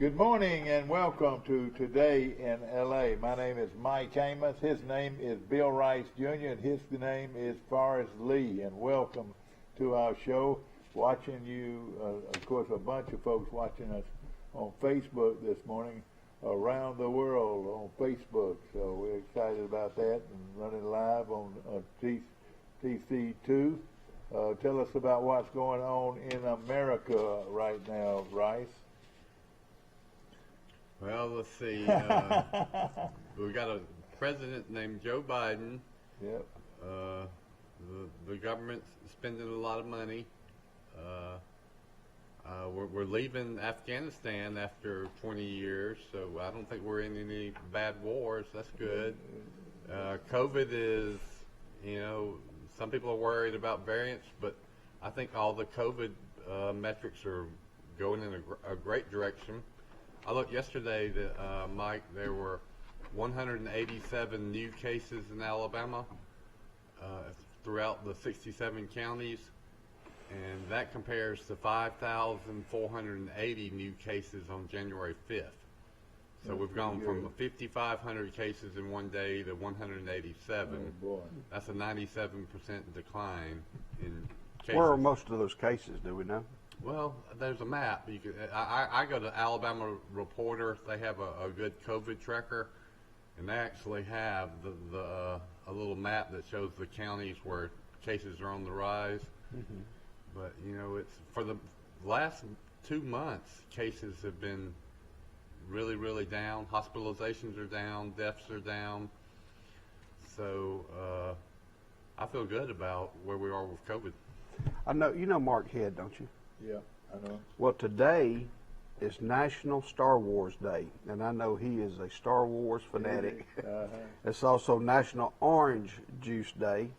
Good morning and welcome to Today in LA. My name is Mike Amos. His name is Bill Rice Jr. and his name is Forrest Lee. And welcome to our show. Watching you, of course, a bunch of folks watching us on Facebook this morning around the world on Facebook. So we're excited about that and running live on TC2. Tell us about what's going on in America right now, Rice. Well, let's see. We've got a president named Joe Biden. Yep. The government's spending a lot of money. We're leaving Afghanistan after 20 years, so I don't think we're in any bad wars. That's good. COVID is, some people are worried about variants, but I think all the COVID metrics are going in a great direction. I looked yesterday that, Mike, there were 187 new cases in Alabama throughout the 67 counties, and that compares to 5,480 new cases on January 5th. So we've gone from 5,500 cases in one day to 187. Oh boy. That's a 97% decline in cases. Where are most of those cases, do we know? Well, there's a map. I go to Alabama Reporter. They have a good COVID tracker, and they actually have a little map that shows the counties where cases are on the rise. Mm-hmm. But it's for the last 2 months, cases have been really, really down. Hospitalizations are down. Deaths are down. So I feel good about where we are with COVID. I know you know Mark Head, don't you? Yeah, I know. Well, today is National Star Wars Day, and I know he is a Star Wars fanatic. It's also National Orange Juice Day,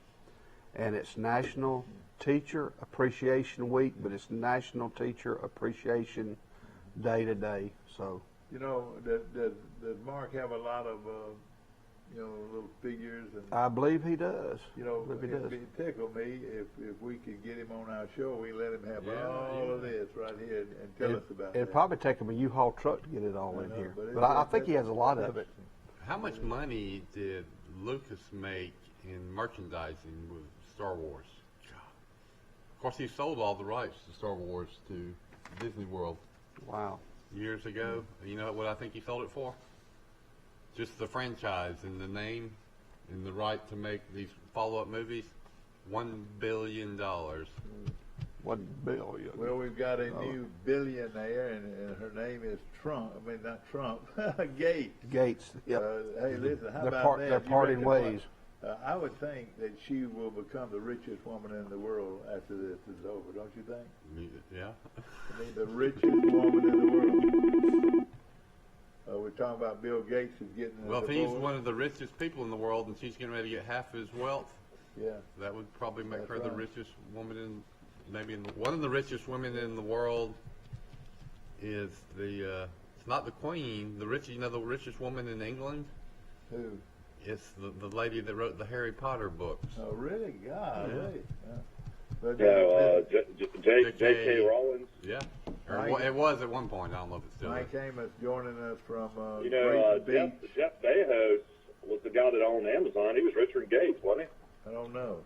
and it's National Teacher Appreciation Week, but it's National Teacher Appreciation Day today. So, does Mark have a lot of little figures? And I believe he does. It'd tickle me if we could get him on our show. We let him have all of this right here and tell us about it. It'd probably take him a U-Haul truck to get it all in here. But I think he has a lot of it. How much money did Lucas make in merchandising with Star Wars? Of course, he sold all the rights to Star Wars to Disney World. Wow. Years ago. You know what I think he sold it for? Just the franchise and the name and the right to make these follow-up movies, $1 billion. $1 billion. Well, we've got a new billionaire, and her name is Trump. I mean, not Trump, Gates. Gates. Yep. Hey, listen, how about that? They're parting ways. I would think that she will become the richest woman in the world after this is over, don't you think? Yeah. I mean, the richest woman in the world. We're talking about Bill Gates is getting a Well, if divorce. he's one of the richest people in the world and she's getting ready to get half his wealth, that would probably make her the richest woman one of the richest women in the world is it's not the Queen, the richest woman in England? Who? It's the lady that wrote the Harry Potter books. Oh, really? God, really? J.K. Rowling. Yeah. It was at one point. I don't know if it's still Mike Amos joining us from Jeff Bezos was the guy that owned Amazon. He was richer than Gates, wasn't he? I don't know.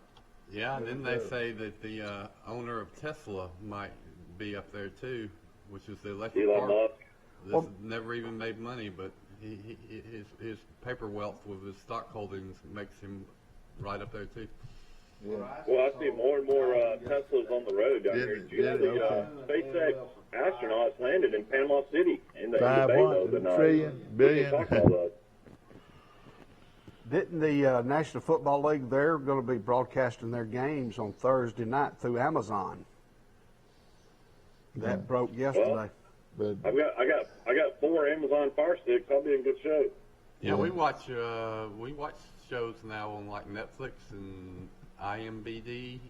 Yeah, and then they say that the owner of Tesla might be up there too, which is the electric car. Elon Musk. Never even made money, but his paper wealth with his stock holdings makes him right up there too. Yeah. Well, I see more and more Teslas on the road down here. You know, the SpaceX astronauts landed in Panama City in the billion. Didn't the National Football League, they're going to be broadcasting their games on Thursday night through Amazon. That broke yesterday. Well, I got 4 Amazon Fire Sticks. I'll be in good shape. Yeah, we watch shows now on like Netflix and IMBD.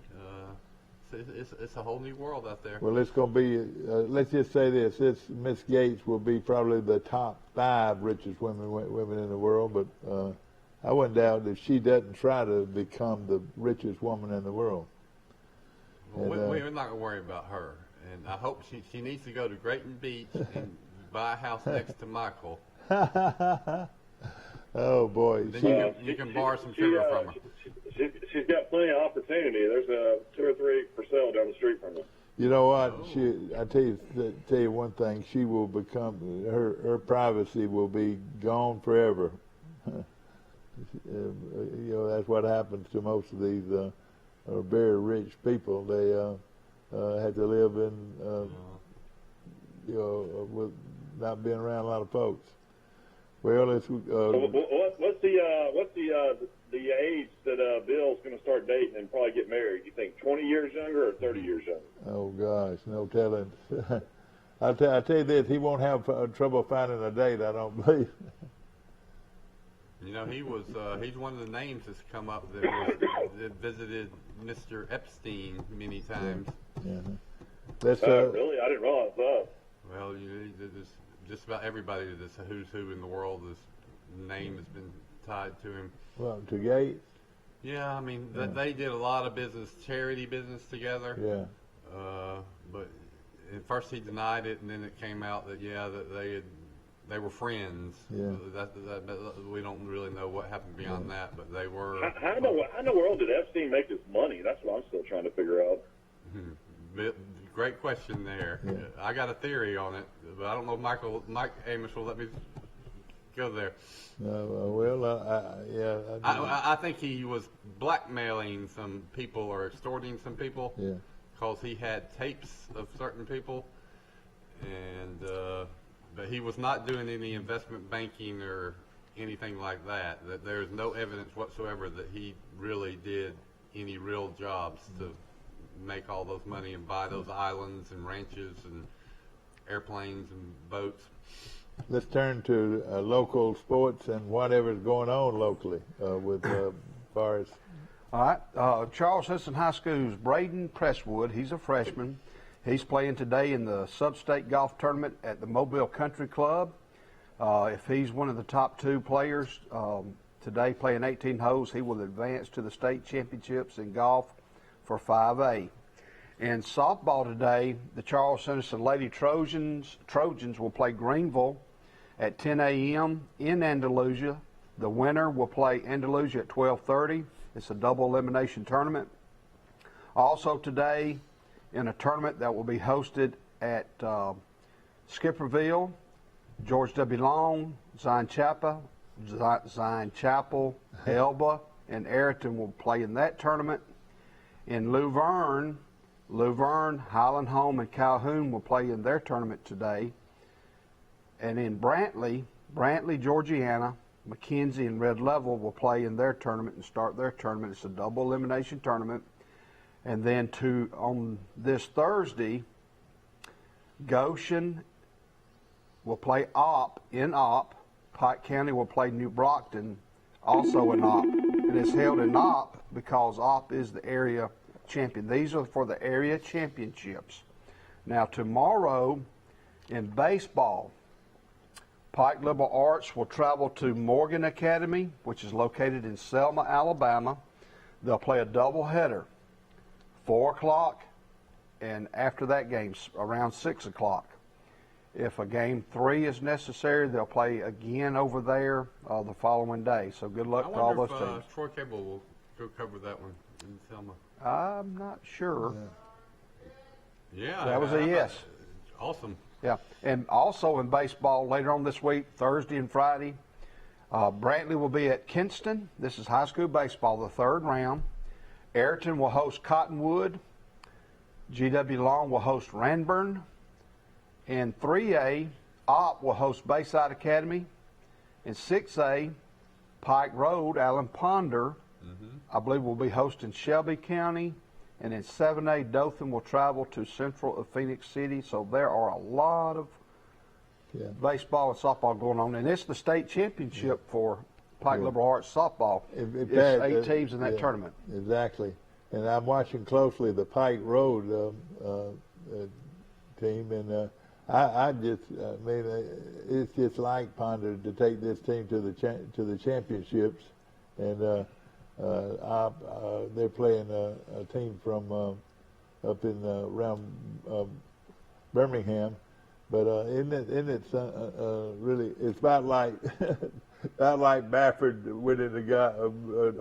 It's a whole new world out there. Well, it's going to be, let's just say this, Miss Gates will be probably the top 5 richest women in the world, but I wouldn't doubt if she doesn't try to become the richest woman in the world. Well, we're not going to worry about her. And I hope she needs to go to Grayton Beach and buy a house next to Michael. Oh boy, Then you can borrow some sugar from her. She's got plenty of opportunity. There's 2 or 3 for sale down the street from her. you know what? I tell you one thing. She will become her privacy will be gone forever. You know, that's what happens to most of these very rich people. They have to live in you know, with not being around a lot of folks. Well, it's what's the age that Bill's going to start dating and probably get married? You think 20 years younger or 30 years younger? oh gosh, no telling. I tell you this, he won't have trouble finding a date. I don't believe. You know, he's one of the names that's come up that visited Mr. Epstein many times. Yeah. Let's really? I didn't realize that. Well, there's just about everybody that's a who's who in the world, this name has been tied to him. well, to Gates. Yeah, I mean, they did a lot of business, charity business together. Yeah. But at first he denied it, and then it came out that, that they were friends. Yeah. We don't really know what happened beyond that, but they were. How in the world did Epstein make his money? That's what I'm still trying to figure out. Great question there. Yeah. I got a theory on it, but I don't know if Mike Amos will let me go there. I think he was blackmailing some people or extorting some people. Yeah. Because he had tapes of certain people, and but he was not doing any investment banking or anything like that. That there's no evidence whatsoever that he really did any real jobs to make all those money and buy those islands and ranches and airplanes and boats. Let's turn to local sports and whatever's going on locally with far as. All right. Charles Henson High School's Braden Presswood, he's a freshman. He's playing today in the Sub-State Golf Tournament at the Mobile Country Club. If he's one of the top 2 players today playing 18 holes, he will advance to the state championships in golf for 5A. In softball today, the Charles Henderson Lady Trojans will play Greenville at 10 a.m. in Andalusia. The winner will play Andalusia at 12:30. It's a double elimination tournament. Also today, in a tournament that will be hosted at Skipperville, George W. Long, Zion Chapel, Elba, and Ayrton will play in that tournament. In Luverne, Highland Home, and Calhoun will play in their tournament today. And in Brantley, Georgiana, McKenzie and Red Level will play in their tournament and start their tournament. It's a double elimination tournament. And then on this Thursday, Goshen will play in Opp. Pike County will play New Brockton, also in Opp. And it's held in Opp because Opp is the area champion. These are for the area championships. Now tomorrow in baseball, Pike Liberal Arts will travel to Morgan Academy, which is located in Selma, Alabama. They'll play a doubleheader, 4 o'clock, and after that game, around 6 o'clock. If a game 3 is necessary, they'll play again over there the following day. So good luck to all those teams. Troy Cable will go cover that one in Selma. I'm not sure. Yeah, That was a yes. Awesome. Yeah, and also in baseball later on this week, Thursday and Friday, Brantley will be at Kinston. This is high school baseball, the 3rd round. Ayrton will host Cottonwood. GW Long will host Ranburn. In 3A, Opp will host Bayside Academy. In 6A, Pike Road, Allen Ponder, I believe, will be hosting Shelby County. And in 7A, Dothan will travel to central of Phoenix City. So there are a lot of baseball and softball going on. And it's the state championship for Pike Liberal Arts softball. It's 8 teams in that tournament. Exactly. And I'm watching closely the Pike Road team. And it's just like Ponder to take this team to the championships. And they're playing a team from up in around Birmingham, But isn't it really? It's about like about like Baffert winning a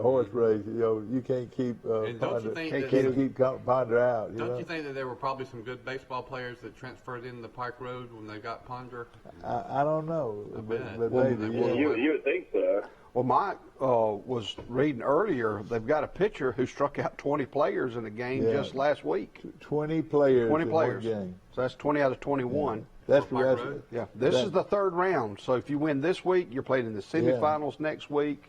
horse race. You know, you can't keep keep Ponder out. Don't you think that there were probably some good baseball players that transferred in the Pike Road when they got Ponder? I don't know, but maybe. You would think so. Well, Mike was reading earlier. They've got a pitcher who struck out 20 players in a game just last week. 20 players. 20 in players. One game. So that's 20 out of 21. Yeah. That's yeah. This is the third round. So if you win this week, you're playing in the semifinals next week.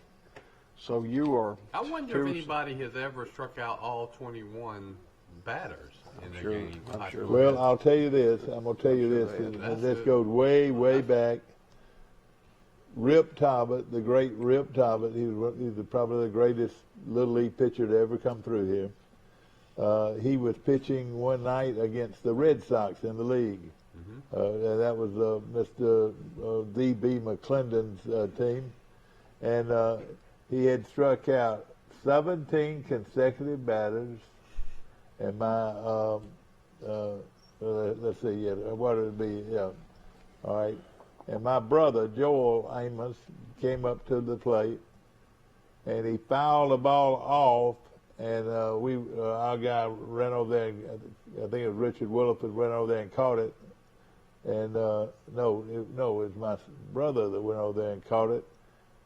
So you are. I wonder if anybody has ever struck out all 21 batters in a game. I'm sure. Well, I'll tell you this. I'm going to tell you this. And this goes way, way back. Rip Talbot, the great Rip Talbot, he's probably the greatest Little League pitcher to ever come through here. He was pitching one night against the Red Sox in the league. And that was Mr. D.B. McClendon's team. And he had struck out 17 consecutive batters. And my, let's see, what would it be? Yeah. All right. And my brother, Joel Amos, came up to the plate, and he fouled the ball off, and our guy ran over there, and I think it was Richard Williford, went over there and caught it. And no, it was my brother that went over there and caught it,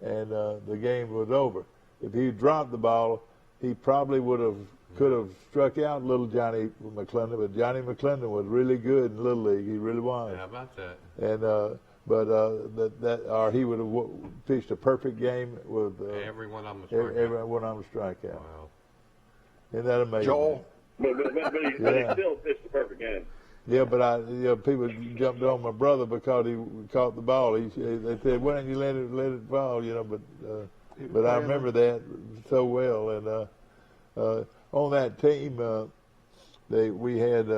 and the game was over. If he dropped the ball, he probably could have struck out little Johnny McClendon, but Johnny McClendon was really good in Little League. He really was. How about that? And or he would have pitched a perfect game with every one of them a strikeout. Wow. Isn't that amazing? Joel. But he still pitched a perfect game. Yeah, but people jumped on my brother because he caught the ball. They said, "Why don't you let it fall?" But I remember that so well. And on that team, we had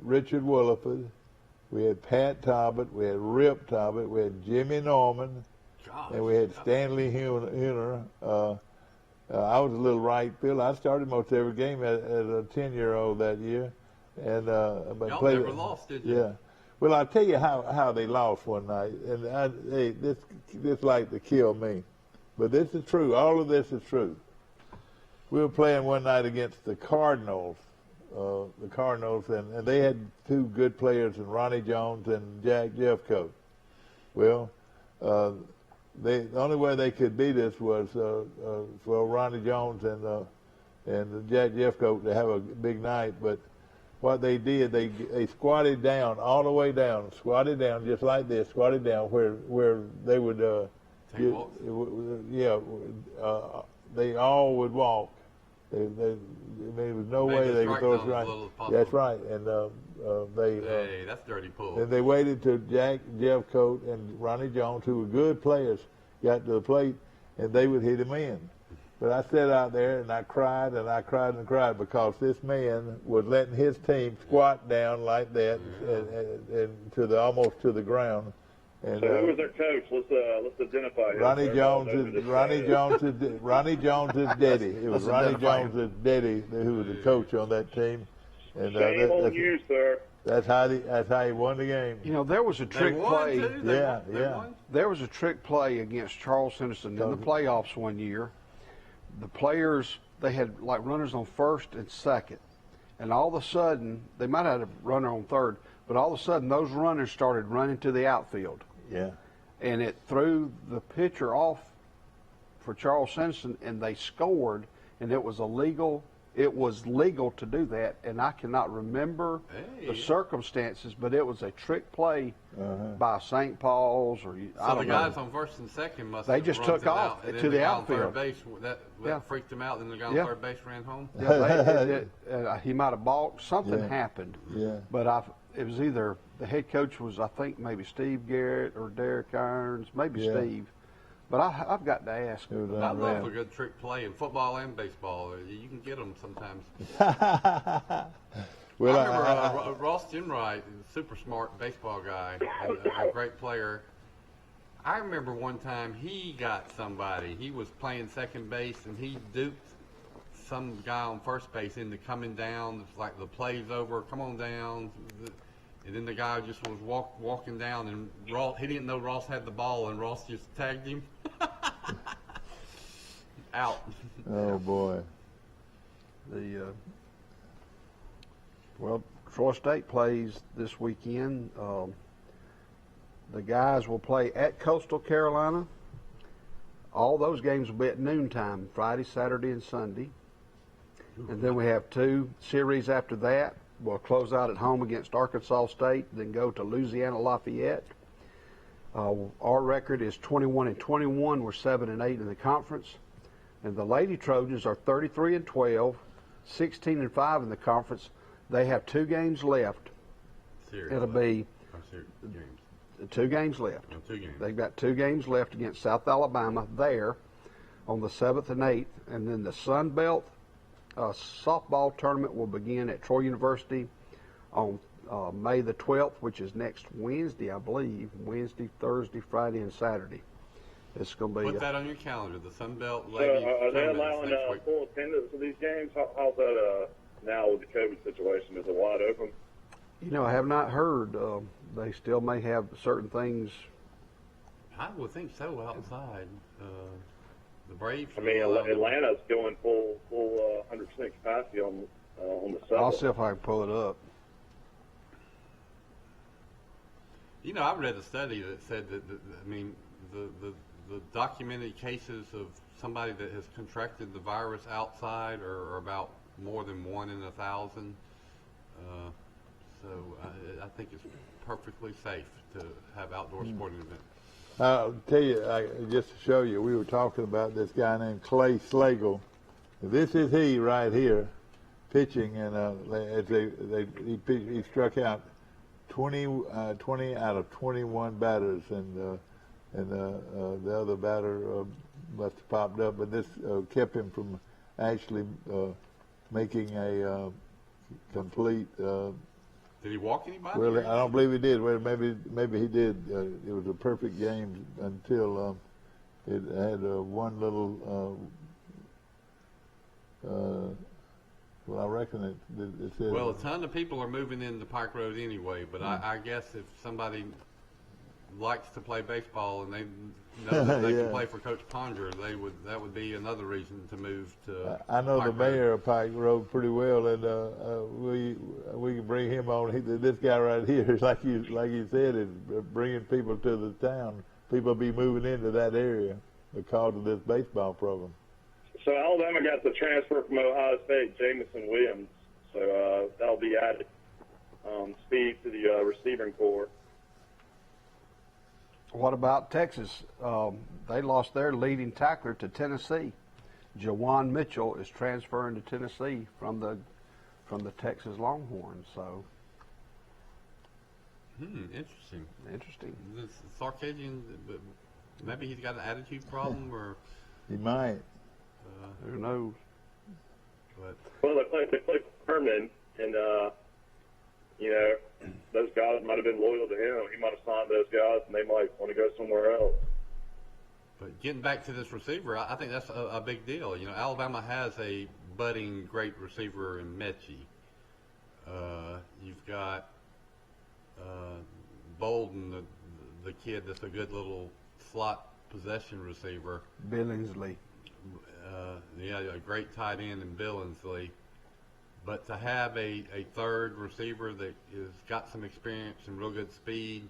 Richard Williford. We had Pat Talbot, we had Rip Talbot, we had Jimmy Norman, and we had Stanley Huner. I was a little right field. I started most every game as a 10-year-old that year. And y'all never lost, did you? Yeah. Well, I'll tell you how they lost one night. And this like to kill me. But this is true. All of this is true. We were playing one night against the Cardinals. And they had two good players, in Ronnie Jones and Jack Jeffcoat. Well, the only way they could beat us was for Ronnie Jones and Jack Jeffcoat to have a big night. But what they did, they squatted down all the way down, just like this, squatted down where they would they all would walk. There was no way they could throw it right. That's right, and that's dirty pull. And they waited till Jack Jeffcoat and Ronnie Jones, who were good players, got to the plate, and they would hit him in. But I sat out there and I cried and I cried and cried because this man was letting his team squat down like that and to almost to the ground. And, so who was their coach? Let's identify him. Ronnie Jones's daddy. It was Ronnie Jones's daddy who was the coach on that team. And shame on you, sir. That's how he won the game. You know, there was a trick play. Yeah. There was a trick play against Charles Henderson in the playoffs one year. The players, they had like runners on first and second, and all of a sudden they might have had a runner on third, but all of a sudden those runners started running to the outfield. Yeah. And it threw the pitcher off for Charles Henderson, and they scored, and it was illegal. It was legal to do that, and I cannot remember the circumstances, but it was a trick play by St. Paul's or I don't know. So the guys on first and second must they just took off to the outfield. Base, that freaked them out, and the guy on third base ran home? Yeah, he might have balked. Something happened. Yeah. But it was either the head coach was, I think, maybe Steve Garrett or Derek Irons, maybe Steve. But I've got to ask. I love a good trick play in football and baseball. You can get them sometimes. Well, I remember Ross Jenwright, super smart baseball guy, a great player. I remember one time he got somebody. He was playing second base, and he duped some guy on first base into coming down. It's like the play's over. Come on down. And then the guy just was walking down, and he didn't know Ross had the ball, and Ross just tagged him. Out. Oh boy. Well, Troy State plays this weekend. The guys will play at Coastal Carolina. All those games will be at noontime, Friday, Saturday, and Sunday. And then we have 2 series after that. We'll close out at home against Arkansas State, then go to Louisiana Lafayette. Our record is 21-21. We're 7-8 in the conference. And the Lady Trojans are 33-12, 16-5 in the conference. They have 2 games left. It'll be 2 games left. 2 games. They've got 2 games left against South Alabama there on the 7th and 8th. And then the Sun Belt softball tournament will begin at Troy University on May the 12th, which is next Wednesday, I believe. Wednesday, Thursday, Friday, and Saturday. It's going to be. Put that on your calendar. The Sun Belt So Ladies. are they tournament is allowing next week. full attendance for these games? How's that now with the COVID situation? Is it wide open? You know, I have not heard. They still may have certain things. I would think so outside. The Braves. I mean, Atlanta's going full 100% capacity on the sub. I'll see if I can pull it up. You know, I read a study that said that the documented cases of somebody that has contracted the virus outside are about more than 1 in 1,000. So I think it's perfectly safe to have outdoor sporting events. I'll tell you, just to show you, we were talking about this guy named Clay Slagle. This is he right here, pitching, and he struck out 20 out of 21 batters, and the other batter must have popped up, but this kept him from actually making a complete. Did he walk anybody? Well, I don't believe he did. Well, maybe he did. It was a perfect game until it had one little. Well, I reckon it said. Well, a ton of people are moving into Pike Road anyway, but I guess if somebody likes to play baseball and they know that they can play for Coach Ponder, that would be another reason to move to. I know Pike the mayor Road. of Pike Road pretty well, and we can bring him on. This guy right here, like you said, is bringing people to the town. People be moving into that area because of this baseball program. So Alabama got the transfer from Ohio State, Jamison Williams. So that'll be added speed to the receiving corps. What about Texas? They lost their leading tackler to Tennessee. Jawan Mitchell is transferring to Tennessee from the Texas Longhorns. So interesting. This Sarkisian, maybe he's got an attitude problem, or He might. Who knows? But Well, they played Herman, and those guys might have been loyal to him. He might have signed those guys, and they might want to go somewhere else. But getting back to this receiver, I think that's a big deal. You know, Alabama has a budding great receiver in Mechie. You've got Bolden, the kid that's a good little slot possession receiver. Billingsley. A great tight end in Billingsley. But to have a third receiver that has got some experience and real good speed,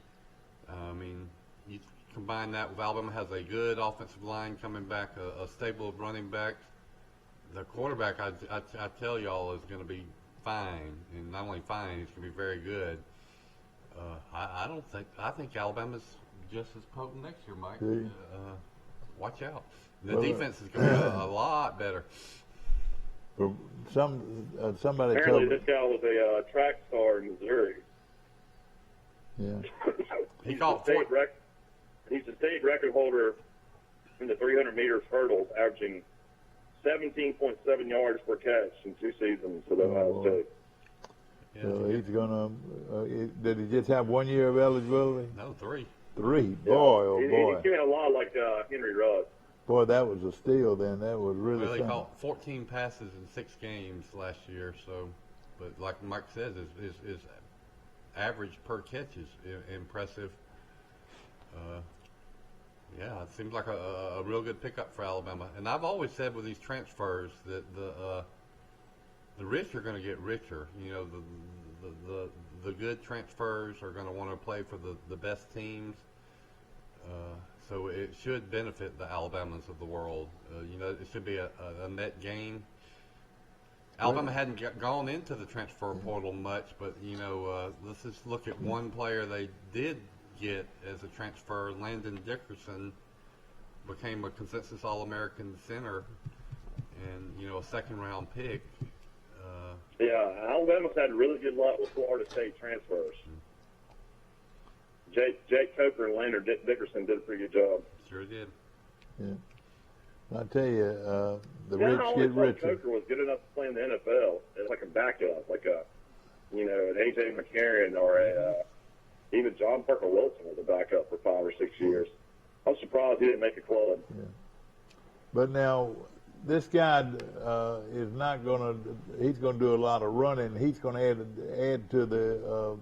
you combine that with Alabama has a good offensive line coming back, a stable of running backs. The quarterback, I tell y'all, is going to be fine, and not only fine, he's going to be very good. I think Alabama's just as potent next year, Mike. Watch out. The defense is going to be a lot better. Somebody Apparently, told me. this guy was a track star in Missouri. Yeah. He's the state record holder in the 300 meters hurdles, averaging 17.7 yards per catch in 2 seasons for the Ohio State. Yeah, So he's gonna. Did he just have 1 year of eligibility? no, 3. 3. Boy, oh He boy. came in a lot like Henry Ruggs. Boy, that was a steal. Then that was really Well, he something. caught 14 passes in 6 games last year. So, but like Mike says, his average per catch is impressive. Yeah, it seems like a real good pickup for Alabama. And I've always said with these transfers that the rich are going to get richer. You know, the good transfers are going to want to play for the best teams. So it should benefit the Alabamas of the world. You know, it should be a net gain. Alabama hadn't gone into the transfer portal much, but, you know, let's just look at one player they did get as a transfer. Landon Dickerson became a consensus All-American center and, you know, a second-round pick. Yeah, Alabama's had really good luck with Florida State transfers. Jake Coker and Landon Dickerson did a pretty good job. Sure did. Yeah. I tell you, the Yeah, rich I always get thought richer. Coker was good enough to play in the NFL as like a backup, like a, you know, an A.J. McCarron or even John Parker Wilson was a backup for 5 or 6 years. I'm surprised he didn't make a club. Yeah. But now, this guy is not going to. He's going to do a lot of running. He's going to add to the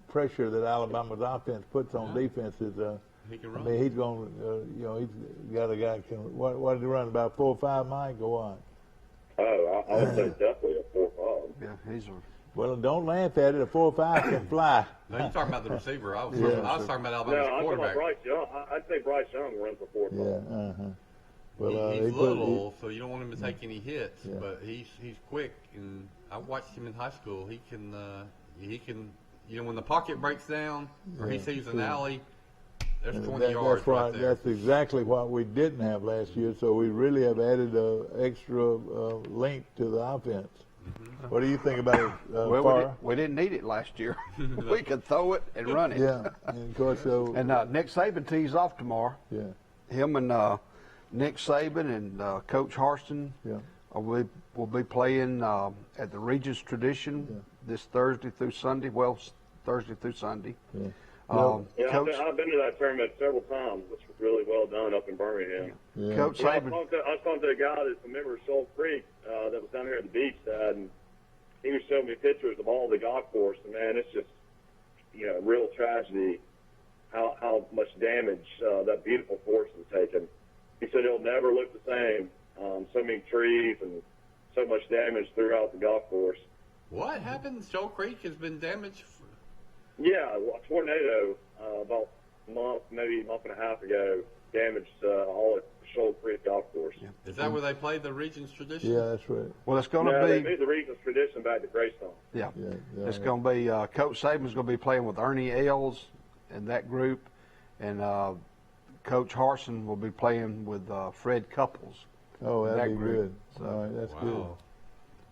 pressure that Alabama's offense puts on defenses. He can I run. mean, he's going. You know, he's got a guy can. What did he run? About 4 or 5 miles. Go on. Oh, I would say definitely a 4-5. Yeah, he's a Well, don't laugh at it. A 4 or 5 can fly. No, you're talking about the receiver. I was Yeah. talking about No, Alabama's I'm talking about quarterback. Bryce Young. I'd say Bryce Young runs a 4-5. Yeah. Well, He's he put- little, so you don't want him to take any hits. Yeah. But he's quick, and I watched him in high school. He can you know, when the pocket breaks down or he Yeah, sees an sure. alley, there's 20 That- yards that's right there. That's exactly what we didn't have last year. So we really have added extra length to the offense. Mm-hmm. What do you think about it, well, Farrah? we didn't need it last year. We could throw it and run it. Yeah, and of course, so And Nick Saban tees off tomorrow. yeah, Him and Nick Saban and Coach Harston yeah, will be playing at the Regents Tradition this Thursday through Sunday. Well, Thursday through Sunday. yeah. Yeah, Coach, I've been to that tournament several times. It's really well done up in Birmingham. Yeah. Coach Yeah, I Saban. was talking to a guy that's a member of Shoal Creek that was down here at the beach, and he was showing me pictures of all the golf course, and man, it's just, you know, real tragedy how much damage that beautiful course has taken. He said it'll never look the same. So many trees and so much damage throughout the golf course. What happened? Shoal Creek has been damaged. Yeah, well, a tornado about maybe a month and a half ago damaged all at Shoal Creek golf course. Yeah. Is that where they played the Regents Tradition? Yeah, that's right. Well, it's going to No, they be. moved the Regents Tradition back to Greystone. Yeah. Yeah, It's going to be Coach Saban's going to be playing with Ernie Els and that group, and Coach Harson will be playing with Fred Couples. Oh, that'd that be group. good. All right, that's good. Wow.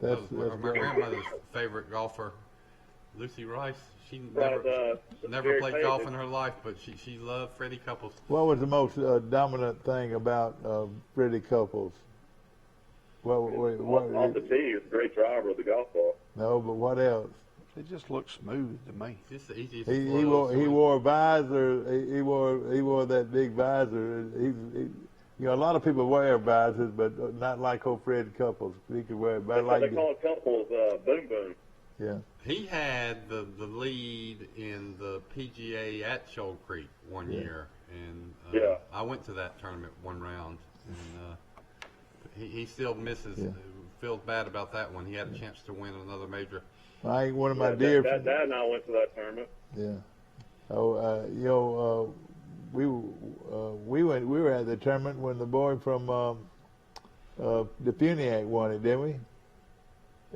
That's my good. grandmother's favorite golfer, Lucy Rice. She Right, never very played famous. golf in her life, but she loved Freddie Couples. What was the most dominant thing about Freddie Couples? Off the tee, he's a great driver of the golf ball. No, but what else? It just looks smooth to me. It's just the easiest. He wore a visor. He wore that big visor. You know, a lot of people wear visors, but not like old Fred Couples. He could wear it, but They like call it couples boom boom. yeah. He had the lead in the PGA at Shoal Creek one year, and Yeah. I went to that tournament one round, and he still misses. Yeah. Feels bad about that one. He had a chance to win another major. I one of my Yeah, dear Dad and I went to that tournament. yeah. Oh, you know, we were at the tournament when the boy from the Funiac won it, didn't we?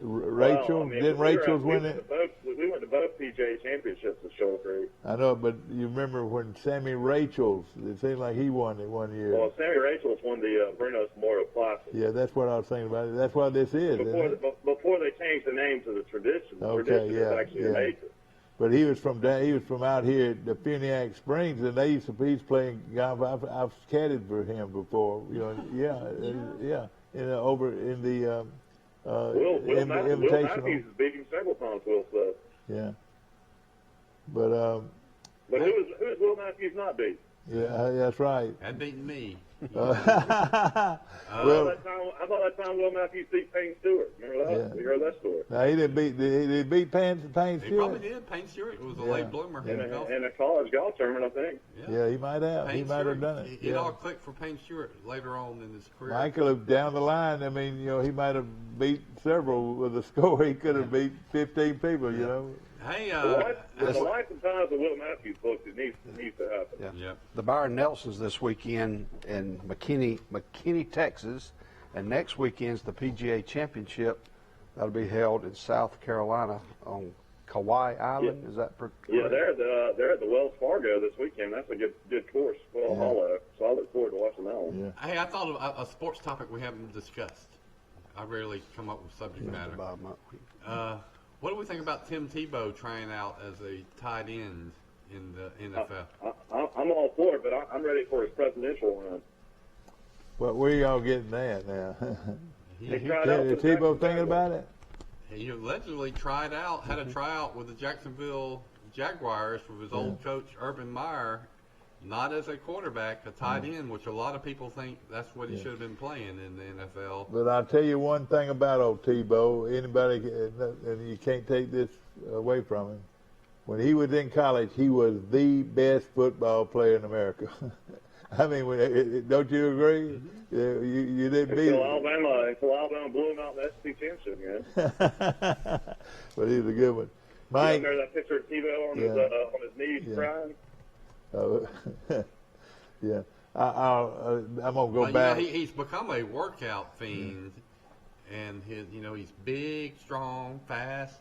Rachel, Well, I mean, didn't Rachel's win it? We went to both PGA championships at Shoal Creek. I know, but you remember when Sammy Rachel's? It seemed like he won it one year. Well, Sammy Rachel's won the Brunos Memorial Classic. Yeah, that's what I was thinking about. That's what this is. Isn't it? Before they changed the name to the Tradition. The Okay, Tradition yeah, is actually yeah. a major. But he was from out here at the Funiac Springs, and he's playing golf. I've caddied for him before. You know, yeah, over in the Will Matthews invitational. has beat him several times, Will said. Yeah, but But who is Will Matthews not beat? yeah, that's right. That beaten me. I thought that time Will Matthews beat Payne Stewart. Remember that? Yeah. We heard that story. No, he didn't beat Payne He Stewart. probably did. Payne Stewart was a late bloomer. In a college golf tournament, I think. Yeah, he might have. Payne He might have done it. It all clicked for Payne Stewart later on in his career. Michael, down the line, I mean, he might have beat several with a score. He could have beat 15 people, Hey, the life and times of Will Matthews books, it needs to happen. Yeah. The Byron Nelson's this weekend in McKinney, Texas, and next weekend's the PGA Championship. That'll be held in South Carolina on Kauai Island. Yeah. Is that correct? Yeah, they're at the Wells Fargo this weekend. That's a good course. Well, Hollow. So I look forward to watching that one. Yeah. Hey, I thought of a sports topic we haven't discussed. I rarely come up with subject matter. What do we think about Tim Tebow trying out as a tight end in the NFL? I'm all for it, but I'm ready for his presidential run. But where y'all getting that now? He tried out for Is the Tebow Jacksonville thinking about it? He allegedly had a tryout with the Jacksonville Jaguars with his old coach Urban Meyer, not as a quarterback, a tight end, which a lot of people think that's what he should have been playing in the NFL. But I'll tell you one thing about old Tebow. Anybody, and you can't take this away from him. When he was in college, he was the best football player in America. I mean, don't you agree? You didn't beat him. Until Alabama blew him out in the SEC championship, man. But he's a good one. Mike. Remember that picture of Tebow on his knees crying? Yeah. I'm gonna go back. He's become a workout fiend, and he's big, strong, fast.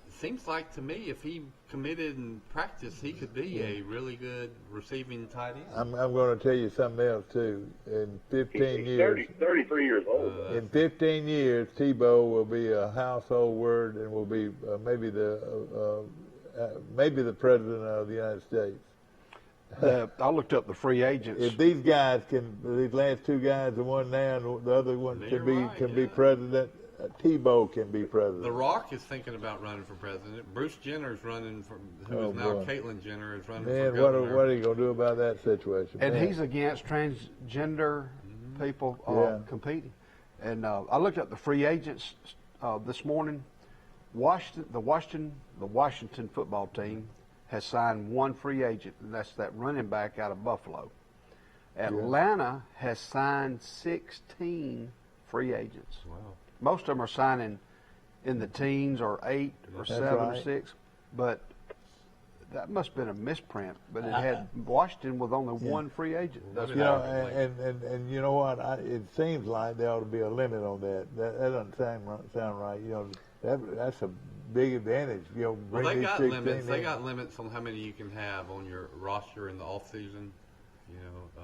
It seems like to me, if he committed and practiced, he could be a really good receiving tight end. I'm going to tell you something else too. In 15 He's years, 33 years old. in 15 years, Tebow will be a household word and will be maybe the president of the United States. I looked up the free agents. If these guys these last two guys, the one now and the other one can be president, Tebow can be president. The Rock is thinking about running for president. Bruce Jenner's running for, who is now Caitlyn Jenner is running for governor. What are you going to do about that situation? And he's against transgender people competing. And I looked up the free agents this morning. The Washington football team has signed one free agent, and that's that running back out of Buffalo. Atlanta has signed 16 free agents. Wow. Most of them are signing in the teens or 8 or 7 or 6, but that must have been a misprint. But it had Washington with only one free agent. That's and you know what? It seems like there ought to be a limit on that. That doesn't sound right. That's a big advantage. Well, they got limits. They got limits on how many you can have on your roster in the off season.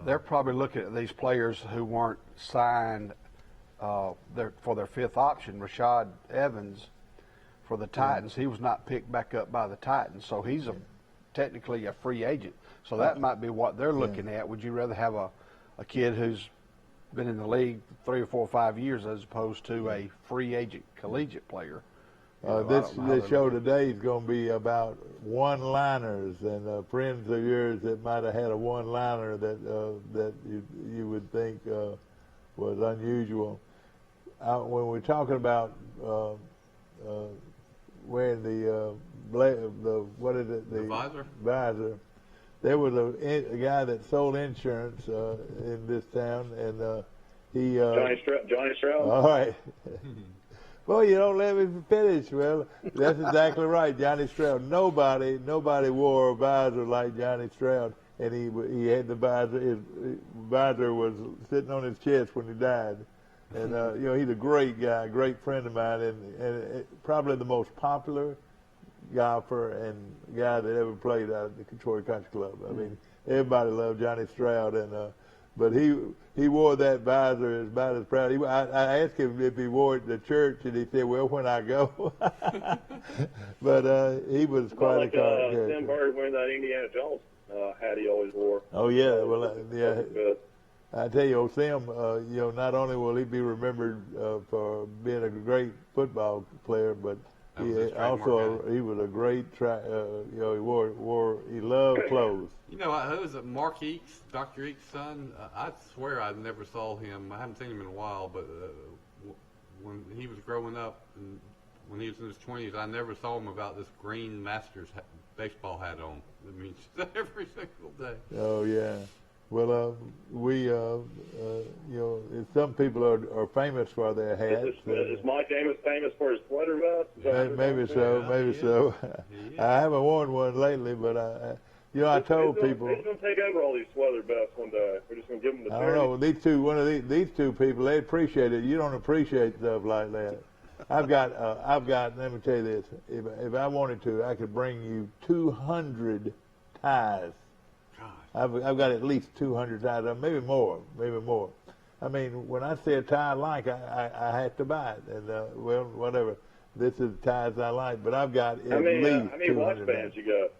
They're probably looking at these players who weren't signed for their fifth option. Rashad Evans for the Titans, he was not picked back up by the Titans, so he's technically a free agent. So that might be what they're looking at. Would you rather have a kid who's been in the league 3 or 4 or 5 years as opposed to a free agent collegiate player? This show today is going to be about one-liners and friends of yours that might have had a one-liner that you would think was unusual. When we're talking about wearing the what is it? The visor. Visor. There was a guy that sold insurance in this town, and he. Johnny Stroud. All right. Well, you don't let me finish. Well, that's exactly right, Johnny Stroud. Nobody wore a visor like Johnny Stroud, and he had the visor. His visor was sitting on his chest when he died. And he's a great guy, a great friend of mine, and probably the most popular golfer and guy that ever played out at the Detroit Country Club. I mean, everybody loved Johnny Stroud, but he wore that visor about as proud. I asked him if he wore it to church, and he said, "Well, when I go." But he was quite a character. Tim Bird wearing that Indiana Jones hat he always wore. Oh yeah, well yeah. I tell you, Sim, not only will he be remembered for being a great football player, but That was his trademark hat. He was a great he loved clothes. You know, who was it? Mark Eakes, Dr. Eakes' son. I swear I never saw him. I haven't seen him in a while, but when he was growing up, and when he was in his 20s, I never saw him without this green Masters baseball hat on. I mean, every single day. Oh yeah. Well, some people are famous for their hats. Is Mike Amos famous for his sweater vest? Maybe so. I haven't worn one lately, but I told people. He's going to take over all these sweater vests one day. We're just going to give them the. I don't know. These two people, they appreciate it. You don't appreciate stuff like that. I've got. Let me tell you this. If I wanted to, I could bring you 200 ties. I've got at least 200 ties, maybe more. I mean, when I say a tie I like, I had to buy it, and whatever. This is the ties I like, but I've got at least. How many watch bands you got?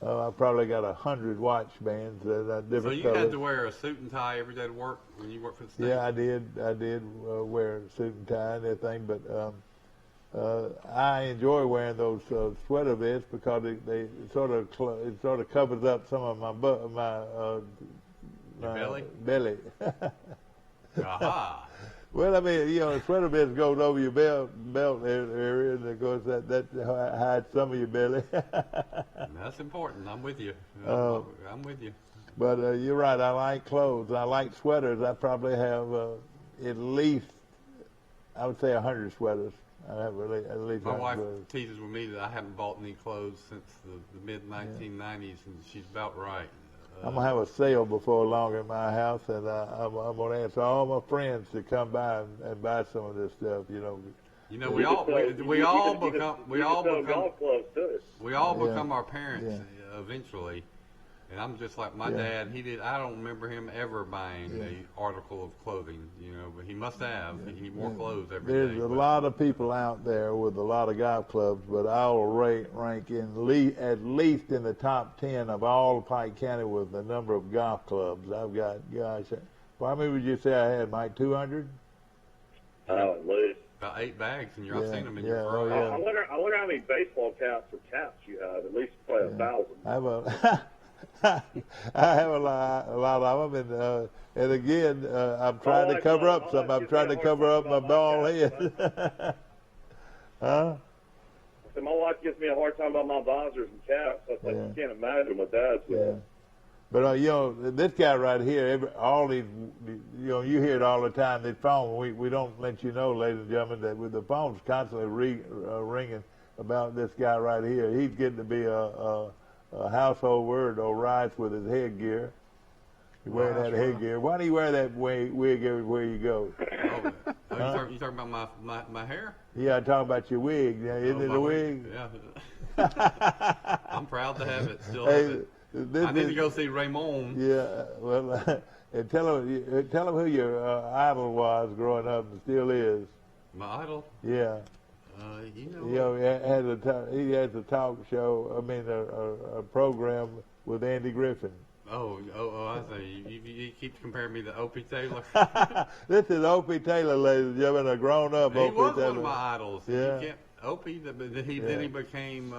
I probably got 100 watch bands, different So you colors. had to wear a suit and tie every day to work when you worked for the state? Yeah, I did wear a suit and tie and everything, but I enjoy wearing those sweater vests because it sort of covers up some of my belly. Aha. Well, I mean, the sweater vest goes over your belt area, and of course that hides some of your belly. That's important. I'm with you. I'm with you. But you're right. I like clothes. I like sweaters. I probably have at least, I would say, 100 sweaters. I have at least. My wife sweaters. teases with me that I haven't bought any clothes since the mid 1990s, and she's about right. I'm gonna have a sale before long at my house, and I'm gonna ask all my friends to come by and buy some of this stuff. You know, we all become our parents eventually. And I'm just like my dad. I don't remember him ever buying an article of clothing, but he must have. He wore clothes every day. There's a lot of people out there with a lot of golf clubs, but I'll rank at least in the top 10 of all Pike County with the number of golf clubs. I've got, gosh, how many would you say I had, Mike? 200? At least. About 8 bags, and I've seen them in your garage. I wonder how many baseball caps or caps you have. At least probably 1,000. I have a lot of them, and again, I'm trying to cover up some. I'm trying to cover up my bald head. Huh? So my wife gives me a hard time about my visors and caps. I was like, you can't imagine what Dad's doing. But this guy right here, all these, you hear it all the time. This phone, we don't let you know, ladies and gentlemen, that with the phone's constantly ringing about this guy right here. He's getting to be a household word, rides with his headgear. He's wearing that headgear. Why do you wear that wig everywhere you go? You talking about my hair? Yeah, I'm talking about your wig. Isn't it a wig? Yeah. I'm proud to have it. Still have it. I need to go see Raymond. Yeah, well, and tell him who your idol was growing up and still is. My idol? Yeah. He has a talk show. I mean, a program with Andy Griffin. Oh! I see. You keep comparing me to Opie Taylor. This is Opie Taylor, ladies and gentlemen, a grown-up Opie Taylor. He was one of my idols. Yeah. Opie. Then he became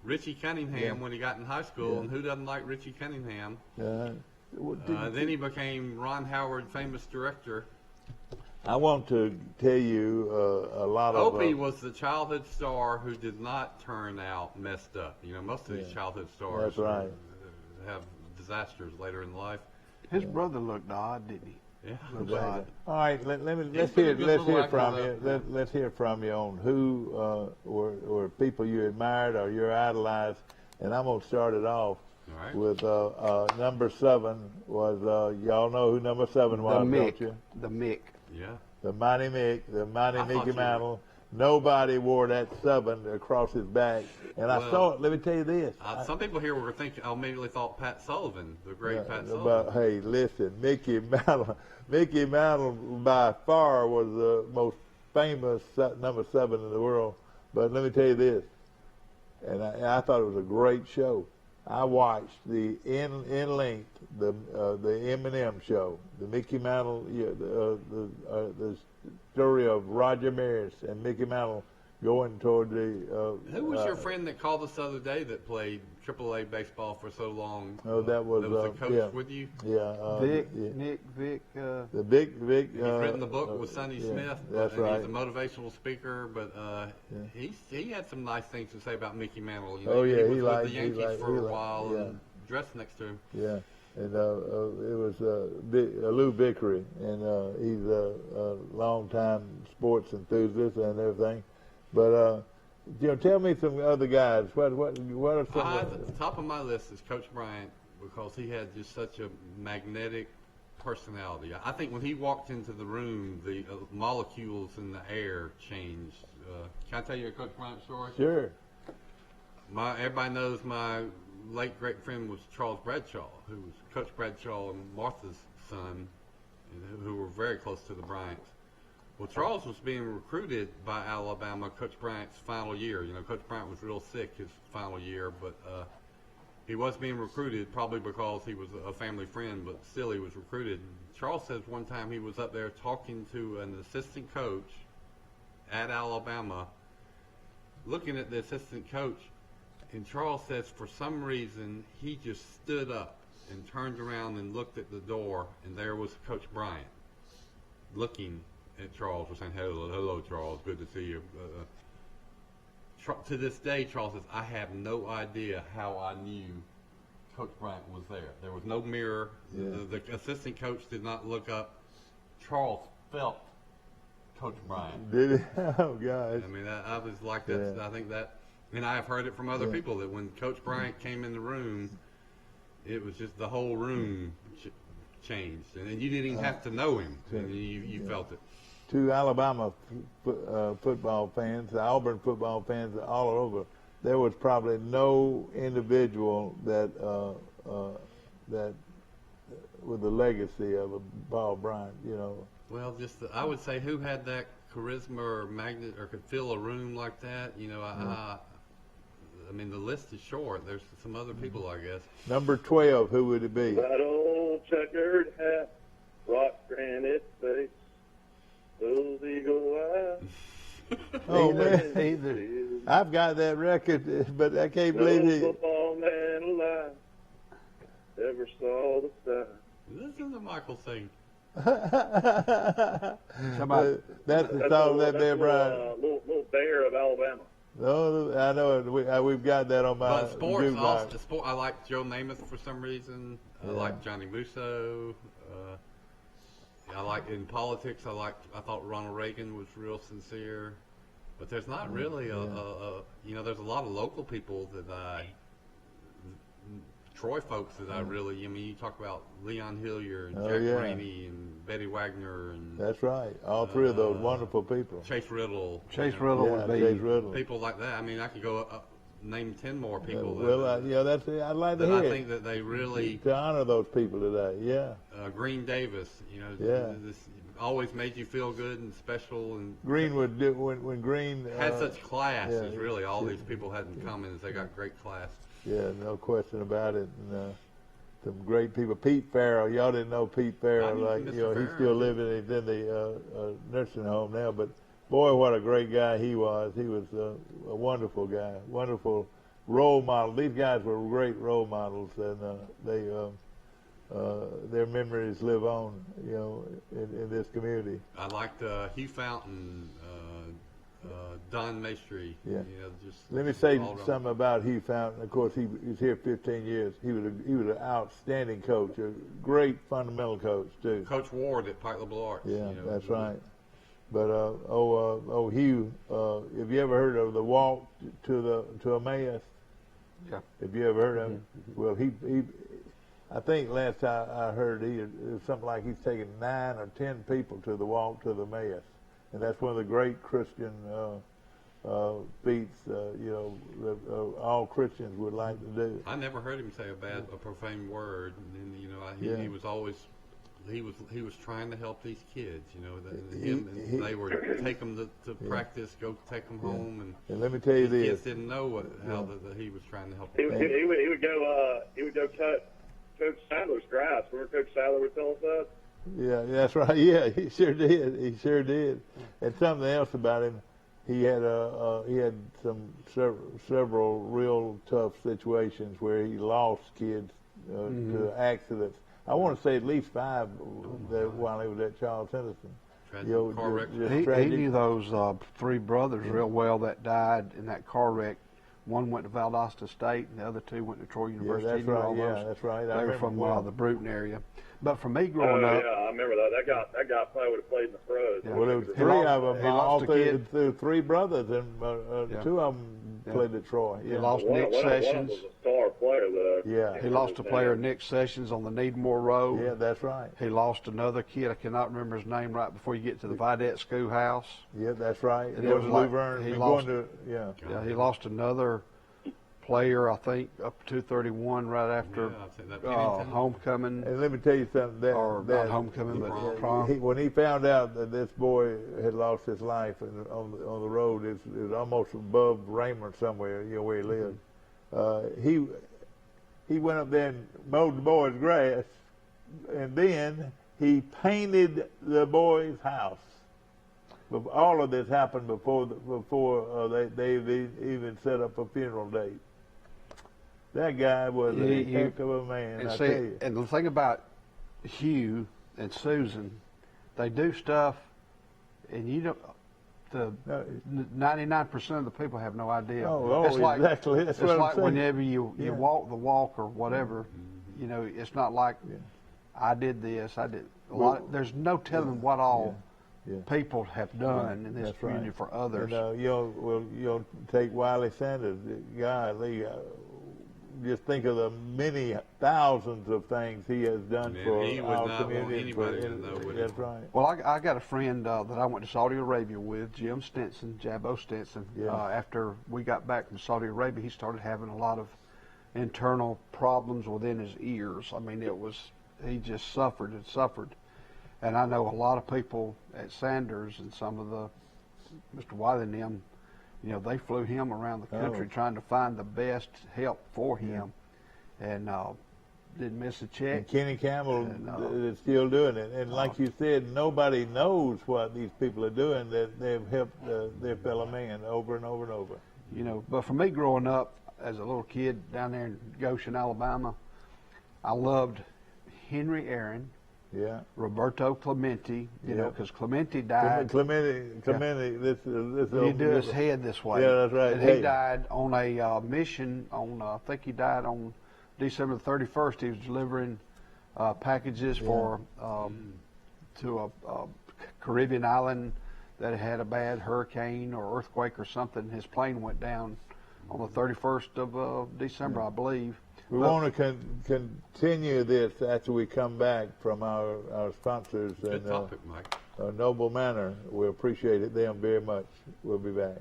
Richie Cunningham when he got in high school, and who doesn't like Richie Cunningham? Then he became Ron Howard, famous director. I want to tell you a lot of... Opie was the childhood star who did not turn out messed up. Most of these childhood stars have disasters later in life. His brother looked odd, didn't he? Yeah. Exactly. All right, let's hear from you. Let's hear from you on who or people you admired or you idolized, and I'm gonna start it off with number 7 was y'all know who number 7 was, don't you? The Mick. Yeah. The Mighty Mick, the Mighty Mickey Mantle. Nobody wore that 7 across his back. And I saw it. Let me tell you this. Some people here were thinking, I immediately thought Pat Sullivan, the great Pat Sullivan. But hey, listen, Mickey Mantle by far was the most famous number 7 in the world. But let me tell you this, and I thought it was a great show. I watched the in length the M&M show, the Mickey Mantle, the story of Roger Maris and Mickey Mantle going toward the. Who was your friend that called us the other day that played AAA baseball for so long? Oh, that was a coach yeah. with you? Yeah, Vic, yeah. Nick, Vic. The Vic. He's written the book with Sonny yeah, Smith. That's and right. He's a motivational speaker, but he had some nice things to say about Mickey Mantle. You know, Oh, yeah, he was he with liked- the he Yankees liked- for he a liked- while yeah. and dressed next to him. Yeah, and it was Lou Vickery, and he's a long-time sports enthusiast and everything. But tell me some other guys. What are some? At the top of my list is Coach Bryant because he had just such a magnetic personality. I think when he walked into the room, the molecules in the air changed. Can I tell you a Coach Bryant story? Sure. Everybody knows my late great friend was Charles Bradshaw, who was Coach Bradshaw and Martha's son, who were very close to the Bryants. Well, Charles was being recruited by Alabama Coach Bryant's final year. You know, Coach Bryant was real sick his final year, but he was being recruited probably because he was a family friend, but still he was recruited. Charles says one time he was up there talking to an assistant coach at Alabama, looking at the assistant coach, and Charles says for some reason he just stood up and turned around and looked at the door, and there was Coach Bryant looking at Charles, was saying, hello, Charles, good to see you. To this day, Charles says, I have no idea how I knew Coach Bryant was there. There was no mirror. Yeah. The assistant coach did not look up. Charles felt Coach Bryant. Did it? Oh, gosh. I mean, I was like that. Yeah. I think that, and I have heard it from other Yeah. people that when Coach Bryant came in the room, it was just the whole room changed, and you didn't even have to know him, and you felt it. To Alabama football fans, the Auburn football fans all over, there was probably no individual that with the legacy of a Paul Bryant, Well, I would say who had that charisma or magnet or could fill a room like that. I mean, the list is short. There's some other people, I guess. Number 12, who would it be? That old checkered hat, rock granite face, those eagle eyes. Oh, man. I've got that record, but I can't believe No it. football man alive ever saw the star. Listen to Michael sing. That's the song that there, Brian. Little bear of Alabama. No, I know. We've got that on my But sports, jukebox. I like Joe Namath for some reason. I like Johnny Musso. I like in politics. I thought Ronald Reagan was real sincere. But there's not really there's a lot of local people that Troy folks that I really, you talk about Leon Hilliard, and Jack Rainey, and Betty Wagner, and That's right. All three of those wonderful people. Chase Riddle. Riddle would be Chase Riddle. People like that. I mean, I could go name 10 more people. That's it. I'd like to that hear I think that they really to honor those people today. Yeah. Green Davis, this always made you feel good and special, and Green would do when Green had such class. yeah, Is really all these people had in common is they got great class. Yeah, no question about it. And, some great people. Pete Farrell, y'all didn't know Pete Farrell, Mr. he's Farrell. still living. He's in the nursing home now. But boy, what a great guy he was. He was a wonderful guy, wonderful role model. These guys were great role models, and their memories live on, in this community. I liked Hugh Fountain, Don Maestri. Yeah. Just Let me say all around. something about Hugh Fountain. Of course, he was here 15 years. He was an outstanding coach, a great fundamental coach too. Coach Ward at Pike LaBelle Arts. Yeah, that's right. But Hugh, have you ever heard of the walk to Emmaus? Yeah. Have you ever heard of it? Well, he I think last time I heard it was something like he's taken 9 or 10 people to the walk to the Emmaus, and that's one of the great Christian feats. That all Christians would like to do. I never heard him say a profane word, and he was always. He was trying to help these kids, they were take them to practice, go take them home, And let me tell you these this. kids didn't know how he was trying to help He them. would go cut Coach Sadler's grass. Remember Coach Sadler would tell us that? Yeah, that's right. Yeah, he sure did. He sure did. And something else about him, he had several real tough situations where he lost kids to accidents. I want to say at least 5 while he was at Charles Henderson. Car wreck. He knew those 3 brothers real well that died in that car wreck. One went to Valdosta State, and the other 2 went to Troy University. Yeah, that's right. Yeah, that's right. They were from the Bruton area. But for me growing up, yeah, I remember that. That guy probably would have played in the pros. Yeah. Well, there was 3 of them. He lost a kid. 3 brothers, and 2 of them played at Troy. He lost Nick Sessions. One was a star player, though. Yeah. He lost a player, Nick Sessions, on the Needmore Road. Yeah, that's right. He lost another kid. I cannot remember his name right before you get to the Vidette Schoolhouse. Yeah, that's right. And it was like he lost. Yeah, he lost another player, I think, up to 231 right after homecoming. And let me tell you something. Not homecoming, but prom. When he found out that this boy had lost his life on the road, it was almost above Raymond somewhere, where he lived. He went up there and mowed the boy's grass, and then he painted the boy's house. But all of this happened before they even set up a funeral date. That guy was a heck of a man, I tell you. And the thing about Hugh and Susan, they do stuff, and you don't. The 99% of the people have no idea. It's like, exactly. That's it's what like I'm whenever you walk the walk or whatever, it's not like I did this, I did. There's no telling what all people have done in this community for others. And, you'll take Wiley Sanders, golly, just think of the many thousands of things he has done for our community. That's right. Well, I got a friend that I went to Saudi Arabia with, Jim Stinson, Jabbo Stinson. After we got back from Saudi Arabia, he started having a lot of internal problems within his ears. I mean, he just suffered and suffered. And I know a lot of people at Sanders and some of the, Mr. Wiley and them, they flew him around the country trying to find the best help for him, and didn't miss a check. And Kenny Campbell is still doing it. And like you said, nobody knows what these people are doing, that they've helped their fellow man over and over and over. But for me growing up as a little kid down there in Goshen, Alabama, I loved Henry Aaron. Yeah. Roberto Clemente, because Clemente died. Clemente, this you do his head this way. Yeah, that's right. And he died on a mission I think he died on December the 31st. He was delivering packages to a Caribbean island that had a bad hurricane or earthquake or something. His plane went down on the 31st of December, I believe. We want to continue this after we come back from our sponsors. Good topic, Mike. Noble Manor. We appreciate them very much. We'll be back.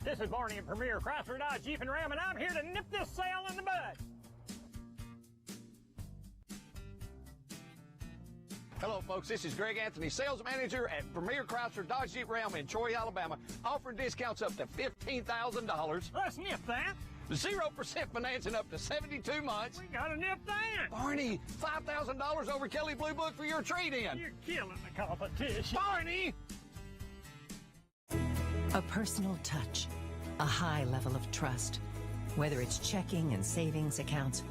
This is Barney at Premier Chrysler Dodge Jeep and Ram, and I'm here to nip this sale in the bud. Hello, folks. This is Greg Anthony, sales manager at Premier Chrysler Dodge Jeep Ram in Troy, Alabama, offering discounts up to $15,000. Let's nip that. 0% financing up to 72 months. We gotta nip that. Barney, $5,000 over Kelly Blue Book for your trade-in. You're killing the competition. Barney! A personal touch, a high level of trust. Whether it's checking and savings accounts,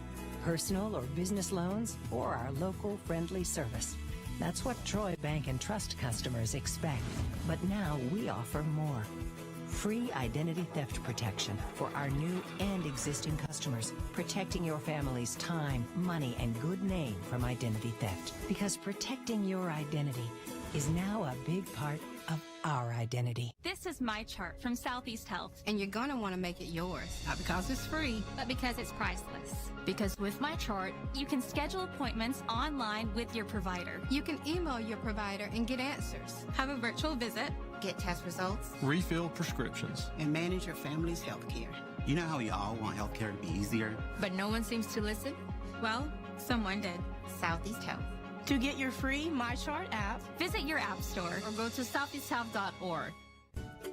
personal or business loans, or our local friendly service. That's what Troy Bank and Trust customers expect. But now we offer more. Free identity theft protection for our new and existing customers, protecting your family's time, money, and good name from identity theft. Because protecting your identity is now a big part of our identity. This is my chart from Southeast Health. And you're going to want to make it yours. Not because it's free, but because it's priceless. Because with my chart, you can schedule appointments online with your provider. You can email your provider and get answers. Have a virtual visit. Get test results. Refill prescriptions. And manage your family's health care. You know how we all want health care to be easier? But no one seems to listen? Well, someone did. Southeast Health. To get your free MyChart app, visit your app store or go to southeasthealth.org.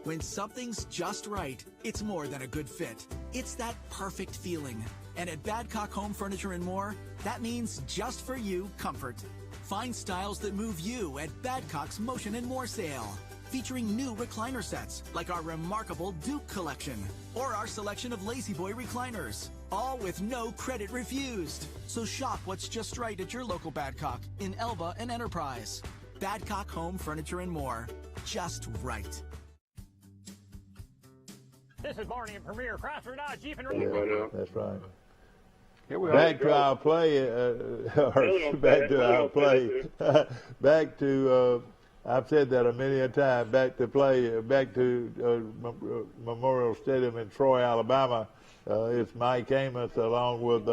When something's just right, it's more than a good fit. It's that perfect feeling. And at Badcock Home Furniture and More, that means just for you comfort. Find styles that move you at Badcock's Motion and More sale. Featuring new recliner sets like our remarkable Duke collection or our selection of Lazy Boy recliners. All with no credit refused. So shop what's just right at your local Badcock in Elba and Enterprise. Badcock Home Furniture and More. Just right. This is Barney and Premier Chrysler Dodge Jeep and Yeah, that's right. Here we Back are. to our play, back to our play, back to, I've said that a many a time, back to play, back to Memorial Stadium in Troy, Alabama. It's Mike Amos along with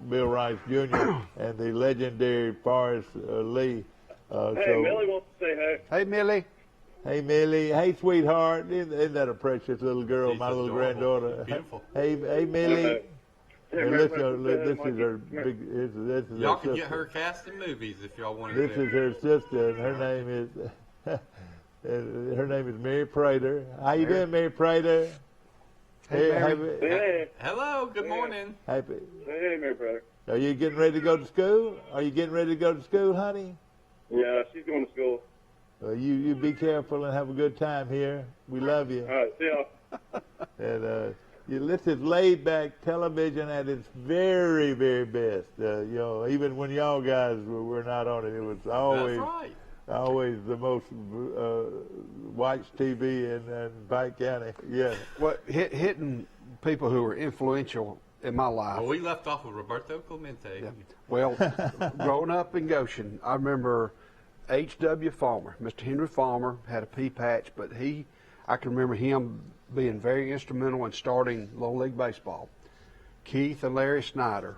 Bill Rice Jr. and the legendary Forrest Lee. Hey, Millie wants to say hey. Hey, Millie. Hey, Millie. Hey, sweetheart. Isn't that a precious little girl, my little granddaughter? Beautiful. Hey, Millie. This is her big. This is Y'all her can sister. get her cast in movies if y'all want This to. is her sister, and her name is Mary Prater. How you doing, Mary Prater? Hey, Hey, Hello. Good morning. Happy. hey, Mary brother. Are you getting ready to go to school? Are you getting ready to go to school, honey? Yeah, she's going to school. You be careful and have a good time here. We love you. All right, see y'all. And this is laid back television at its very, very best. Even when y'all guys were not on it, it was always That's right. always the most watched TV in Pike County. Yeah. Well, hitting people who were influential in my life. Well, we left off with Roberto Clemente. Yeah. Well, growing up in Goshen, I remember H.W. Farmer. Mr. Henry Farmer had a pea patch, but I can remember him being very instrumental in starting Little League Baseball. Keith and Larry Snyder,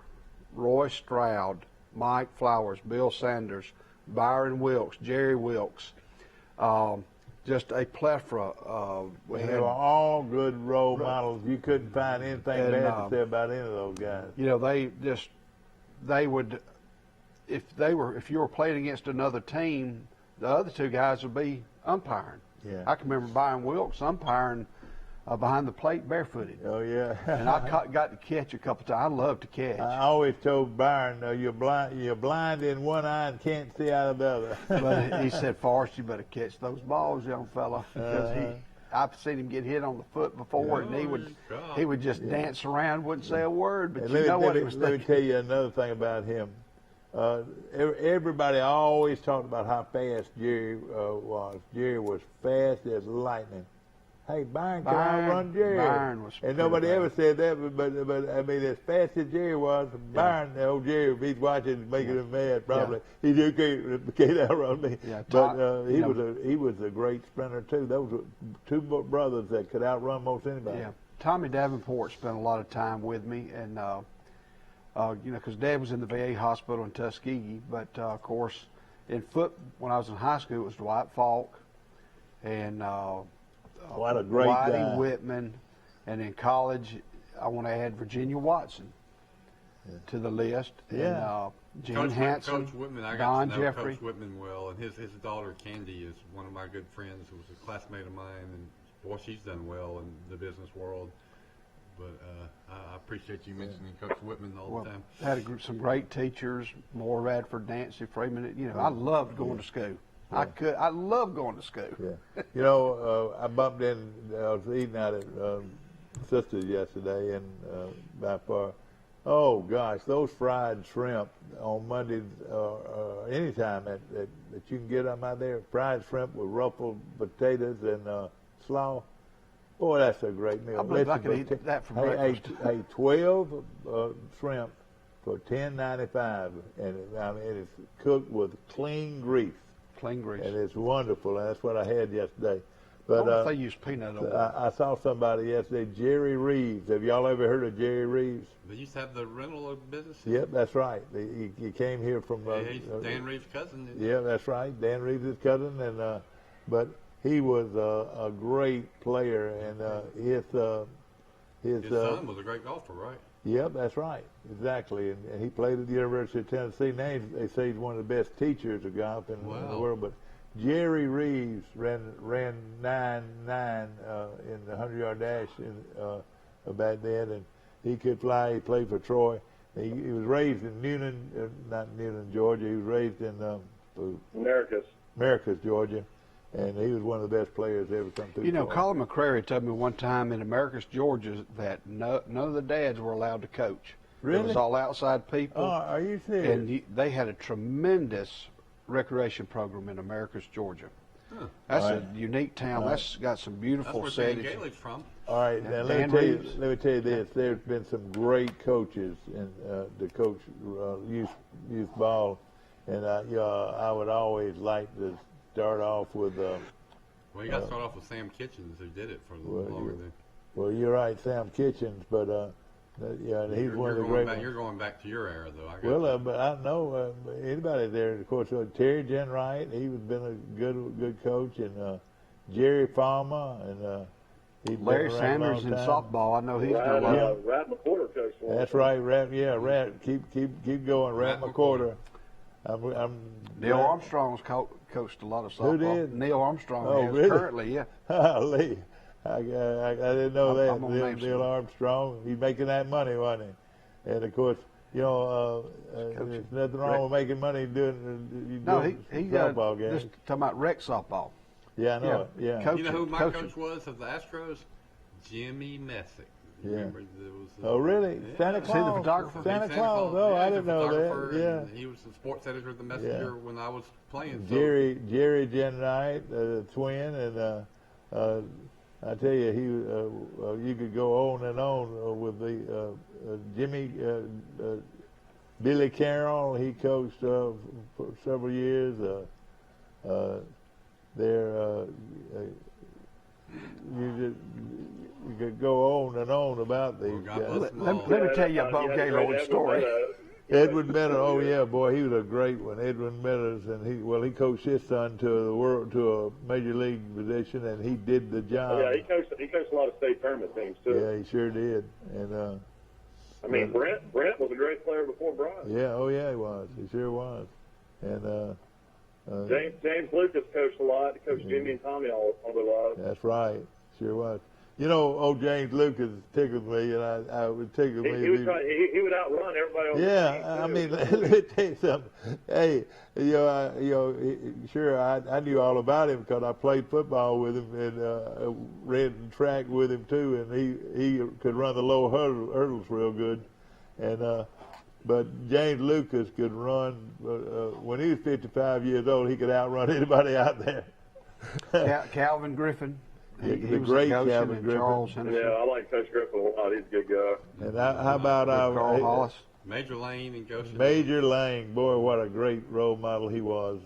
Roy Stroud, Mike Flowers, Bill Sanders, Byron Wilkes, Jerry Wilkes, just a plethora. They were all good role models. You couldn't find anything bad to say about any of those guys. You know, they would, if you were playing against another team, the other two guys would be umpiring. Yeah. I can remember Byron Wilkes umpiring behind the plate barefooted. Oh, yeah. And I got to catch a couple times. I love to catch. I always told Byron, you're blind in one eye and can't see out of the other. But he said, Forrest, you better catch those balls, young fella, because I've seen him get hit on the foot before, and he would just dance around, wouldn't say a word, but you know what he was thinking. Let me tell you another thing about him. Everybody always talked about how fast Jerry was. Jerry was fast as lightning. Hey, Byron can outrun Jerry. Byron was and nobody ever said that, but I mean, as fast as Jerry was, Byron, the old Jerry, if he's watching, making him mad, probably. He just can't outrun me. Yeah, but he was a great sprinter, too. Those were two brothers that could outrun most anybody. Yeah. Tommy Davenport spent a lot of time with me, and because Dad was in the VA hospital in Tuskegee, but of course, when I was in high school, it was Dwight Falk and what a great Whitey guy. Whitman, and in college, I want to add Virginia Watson to the list. Yeah. And Gene Hansen, Coach Whitman, I Don got to know Jeffrey. Coach Whitman well, and his daughter Candy is one of my good friends who was a classmate of mine, and boy, she's done well in the business world. But I appreciate you mentioning Coach Whitman all the time. Had some great teachers, Moore Radford, Nancy Freeman. You know, I loved going to school. Yeah. I love going to school. Yeah. You know, I bumped in. I was eating out at Sisters yesterday, and by far, oh gosh, those fried shrimp on Mondays, anytime that you can get them out there, fried shrimp with ruffled potatoes and slaw. Boy, that's a great meal. I believe I could eat that for breakfast. Hey, 12 shrimp for $10.95, and it's cooked with clean grease. Clean grease. And it's wonderful, and that's what I had yesterday. But I wonder if they use peanut oil. I saw somebody yesterday, Jerry Reeves. Have y'all ever heard of Jerry Reeves? They used to have the rental business. Yep, that's right. He came here from. He's Dan Reeves' cousin. Yeah, that's right. Dan Reeves' cousin, and but he was a great player, and his son was a great golfer, right? Yep, that's right. Exactly. And he played at the University of Tennessee. Now they say he's one of the best teachers of golf in the world. But Jerry Reeves ran 9.9 in the 100-yard dash back then, and he could fly. He played for Troy. He was raised in not Newnan, Georgia. He was raised in Americus, Georgia, and he was one of the best players ever come through. You know, Colin McCrary told me one time in Americus, Georgia, that none of the dads were allowed to coach. Really? It was all outside people. Oh, are you serious? And they had a tremendous recreation program in Americus, Georgia. Huh. That's a unique town. That's got some beautiful That's where settings. Dan Gailey's from. All right, now let me tell you this. There's been some great coaches in to coach youth ball, and I would always like to start off with. Well, you got to start off with Sam Kitchens, who did it for a little longer than. Well, you're right, Sam Kitchens, but and he's one of the great. You're going back to your era, though. But I know anybody there. Of course, Terry Jenwright, he's been a good coach, and Jerry Farmer, and Larry Sanders in softball. I know he's done well. Rat McCorder coached one. That's right, Rat. Yeah, Rat. Keep going, Rat McCorder. Neil Armstrong's coached a lot of softball. Who did? Neil Armstrong Oh, is really? currently, yeah. Lee. I didn't know that. I'm gonna name Neil Armstrong, he's making that money, wasn't he? And of course, there's nothing wrong with making money doing softball games. Just talking about rec softball. Yeah, I know. Yeah. You know who my coach was of the Astros? Jimmy Messick. Yeah. Remember, Oh, really? Yeah. Santa Claus. the photographer? Santa Claus. Oh, I didn't know that. Yeah. He was the sports editor of the Messenger when I was playing. Jerry Jenwright, the twin, and I tell you, you could go on and on with the Jimmy, Billy Carroll. He coached for several years. You could go on and on about these guys. Let me tell you a Bo Gaylord story. Edwin Meadows, oh yeah, boy, he was a great one. Edwin Meadows, and he coached his son to a major league position, and he did the job. Yeah, he coached a lot of state tournament teams too. Yeah, he sure did. And Brent was a great player before Brian. Yeah, oh yeah, he was. He sure was. And James Lucas coached a lot. He coached Jimmy and Tommy all their lives. That's right, sure was. You know, old James Lucas tickled me, and I would tickle me. He would outrun everybody on the team. Yeah, I mean, let me tell you something. Hey, sure, I knew all about him because I played football with him and ran track with him too, and he could run the low hurdles real good, and but James Lucas could run when he was 55 years old. He could outrun anybody out there. Calvin Griffin. He was great Calvin Griffin. Yeah, I like Coach Griffin a lot. He's a good guy. And how about Carl Hollis? Major Lane and Goshen. Major Lane, boy, what a great role model he was.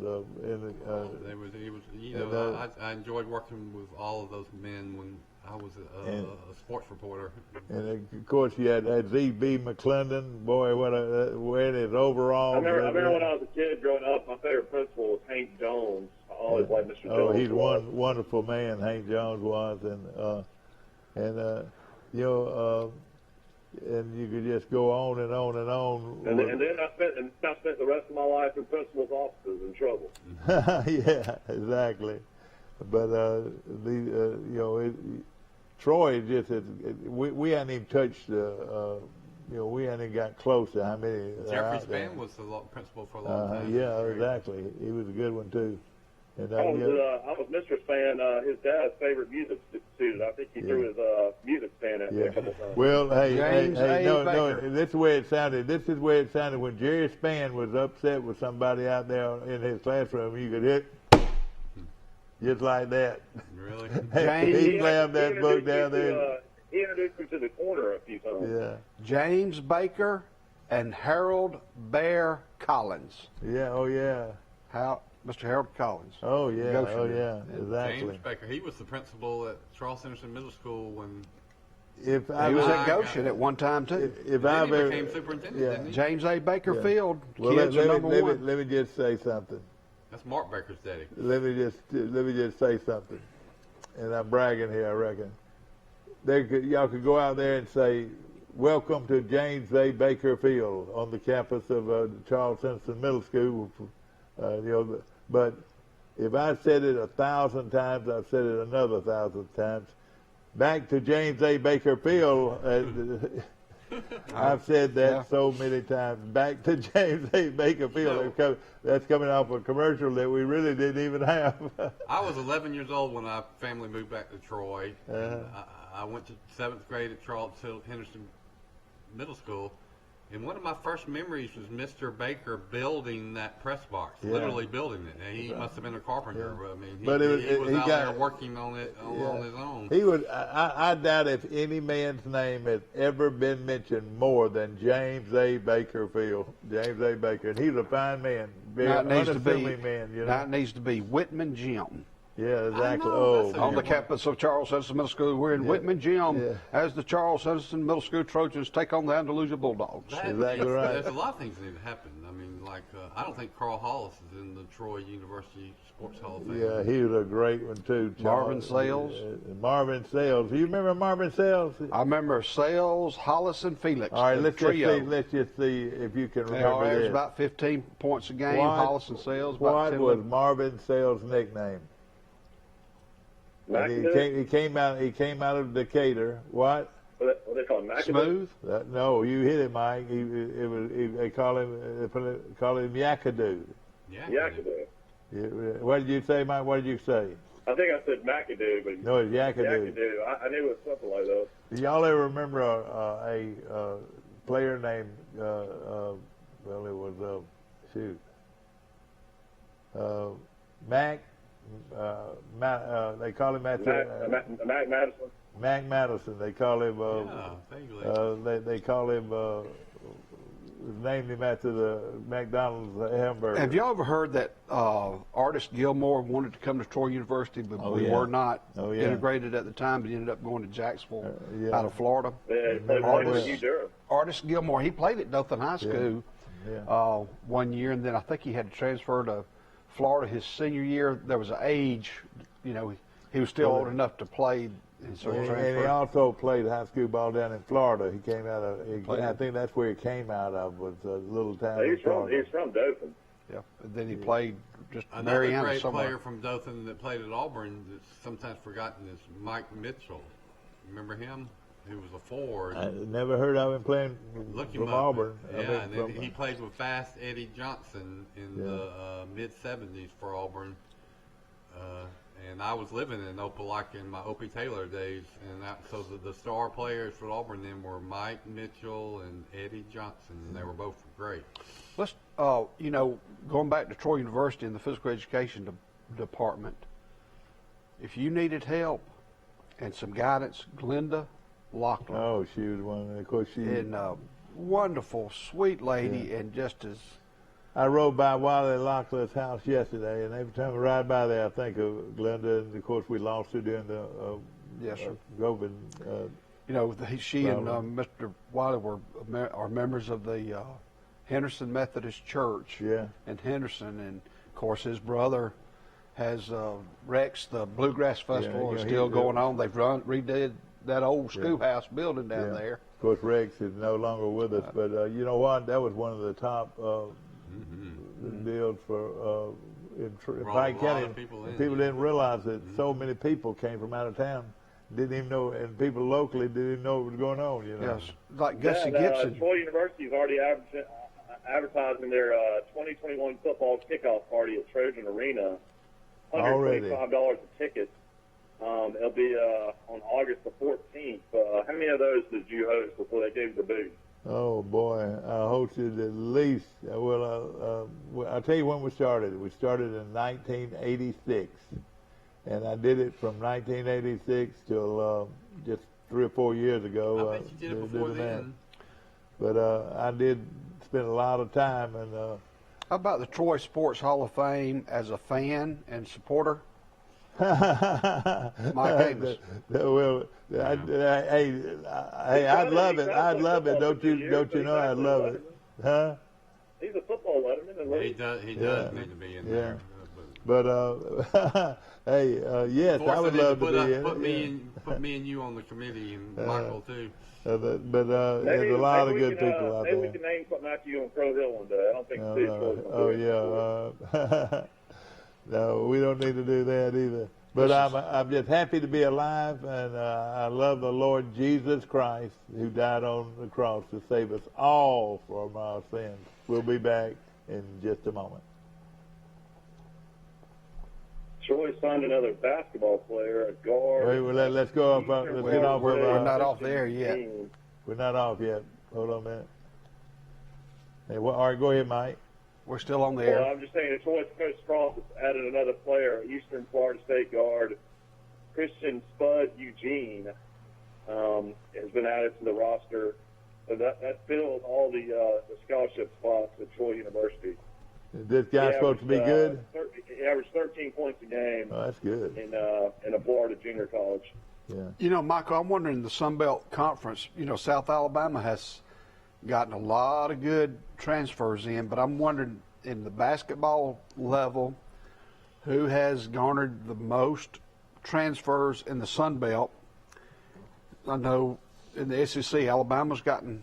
I enjoyed working with all of those men when I was a sports reporter. And of course, you had Z.B. McClendon. Boy, wearing his overalls. I remember when I was a kid growing up, my favorite principal was Hank Jones. I always liked Mr. Jones. Oh, he's one wonderful man. Hank Jones was, and you could just go on and on and on. And then I spent the rest of my life in principal's offices in trouble. Yeah, exactly. But Troy just we hadn't even touched we hadn't even got close to how many. Jeffrey Spann was the principal for a long time. Yeah, exactly. He was a good one too. And I was Mr. Spann, his dad's favorite music student. I think he threw his music stand at me a couple times. Well, no. This is the way it sounded. This is the way it sounded when Jerry Spann was upset with somebody out there in his classroom. You could hit just like that. Really? He slammed that book down there. He introduced me to the corner a few times. Yeah. James Baker and Harold Bear Collins. Yeah. Oh yeah. Mr. Harold Collins. Oh yeah. Goshen. Oh yeah. Exactly. James Baker. He was the principal at Charles Henderson Middle School when. He was at Goshen at one time too. He became superintendent, didn't he? James A. Baker Field. Well, let me just say something. That's Mark Baker's daddy. Let me just say something, and I'm bragging here. I reckon y'all could go out there and say, "Welcome to James A. Baker Field" on the campus of Charles Henderson Middle School. But if I said it 1,000 times, I've said it another 1,000 times. Back to James A. Baker Field. I've said that so many times. Back to James A. Baker Field. That's coming off a commercial that we really didn't even have. I was 11 years old when our family moved back to Troy. I went to 7th grade at Charles Henderson Middle School. And one of my first memories was Mr. Baker building that press box, literally building it. And he must have been a carpenter. I mean, he was out there working on it on his own. He would. I doubt if any man's name has ever been mentioned more than James A. Baker Field. James A. Baker, and he's a fine man, very unassuming man. You know, that needs to be Whitman Gym. Yeah, exactly. On the campus of Charles Henderson Middle School. We're in Whitman Gym as the Charles Henderson Middle School Trojans take on the Andalusia Bulldogs. Exactly right. There's a lot of things that need to happen. I mean, like, I don't think Carl Hollis is in the Troy University Sports Hall of Fame. Yeah, he was a great one, too. Marvin Sales. Marvin Sales. Do you remember Marvin Sales? I remember Sales, Hollis, and Felix. All right, let's just see if you can remember this. It was about 15 points a game, Hollis and Sales. What was Marvin Sales' nickname? He came out of Decatur. What? What they call him? Smooth? No, you hit it, Mike. They call him Yakadoo. Yakadoo. What did you say, Mike? What did you say? I think I said McAdoo, but no, it's Yakadoo. Yakadoo. I knew it was something like that. Do y'all ever remember a player named? Well, it was Mac. They call him after Mac Madison. Mac Madison. They call him. They call him. Named him after the McDonald's hamburger. Have y'all ever heard that Artist Gilmore wanted to come to Troy University, but we were not integrated at the time, but he ended up going to Jacksonville out of Florida. Artist Gilmore, he played at Dothan High School 1 year, and then I think he had to transfer to Florida his senior year. There was an age, he was still old enough to play. And he also played high school ball down in Florida. He came out of, I think that's where he came out of, was a little town in Florida. He's from Dothan. Yeah, and then he played just Another Mariana great somewhere. player from Dothan that played at Auburn that's sometimes forgotten is Mike Mitchell. Remember him? He was a forward. I never heard of him playing from Auburn. Yeah, and then he played with Fast Eddie Johnson in the mid-'70s for Auburn. And I was living in Opelika in my Opie Taylor days, and so the star players for Auburn then were Mike Mitchell and Eddie Johnson, and they were both great. Let's, going back to Troy University in the physical education department, if you needed help and some guidance, Glenda Locklear. Oh, she was one. Of course, wonderful, sweet lady, and just as. I rode by Wiley Locklear's house yesterday, and every time I ride by there, I think of Glenda. And of course, we lost her during the COVID. She and Mr. Wiley are members of the Henderson Methodist Church. Yeah. In Henderson, and of course, his brother has Rex, the Bluegrass Festival, is still going on. They've redid that old schoolhouse building down there. Of course, Rex is no longer with us, but you know what? That was one of the top deals for in Pike County. People didn't realize that so many people came from out of town, didn't even know, and people locally didn't even know what was going on. Yes, like Gussie Gibson. Troy University is already advertising their 2021 football kickoff party at Trojan Arena. $125 a ticket. It'll be on August the 14th. How many of those did you host before they gave you the boot? Oh, boy. I hosted at least, I'll tell you when we started. We started in 1986. And I did it from 1986 till just 3 or 4 years ago. I bet you did it before then. But I did spend a lot of time. And how about the Troy Sports Hall of Fame as a fan and supporter? Mike Amos. Well, I'd love it. I'd love it. Don't you know I'd love it? Huh? He's a football letterman. He does need to be in there. But yes, I would love to be in. Put me and you on the committee, and Michael too. But there's a lot of good people out there. Maybe we can name something after you on Crow Hill one day. I don't think No, we don't need to do that either. But I'm just happy to be alive, and I love the Lord Jesus Christ, who died on the cross to save us all from our sins. We'll be back in just a moment. Troy signed another basketball player, a guard. Wait, well, let's go up. Let's get off. We're not off there yet. We're not off yet. Hold on a minute. Hey, all right, go ahead, Mike. We're still on the air. Well, I'm just saying, Troy's Coach Cross has added another player, Eastern Florida State guard, Christian Spud Eugene, has been added to the roster. So that fills all the scholarship spots at Troy University. This guy's supposed to be good? He averaged 13 points a game. Oh, that's good. In a Florida junior college. Yeah. You know, Michael, I'm wondering, the Sun Belt Conference, you know, South Alabama has gotten a lot of good transfers in, but I'm wondering, in the basketball level, who has garnered the most transfers in the Sun Belt? I know in the SEC, Alabama's gotten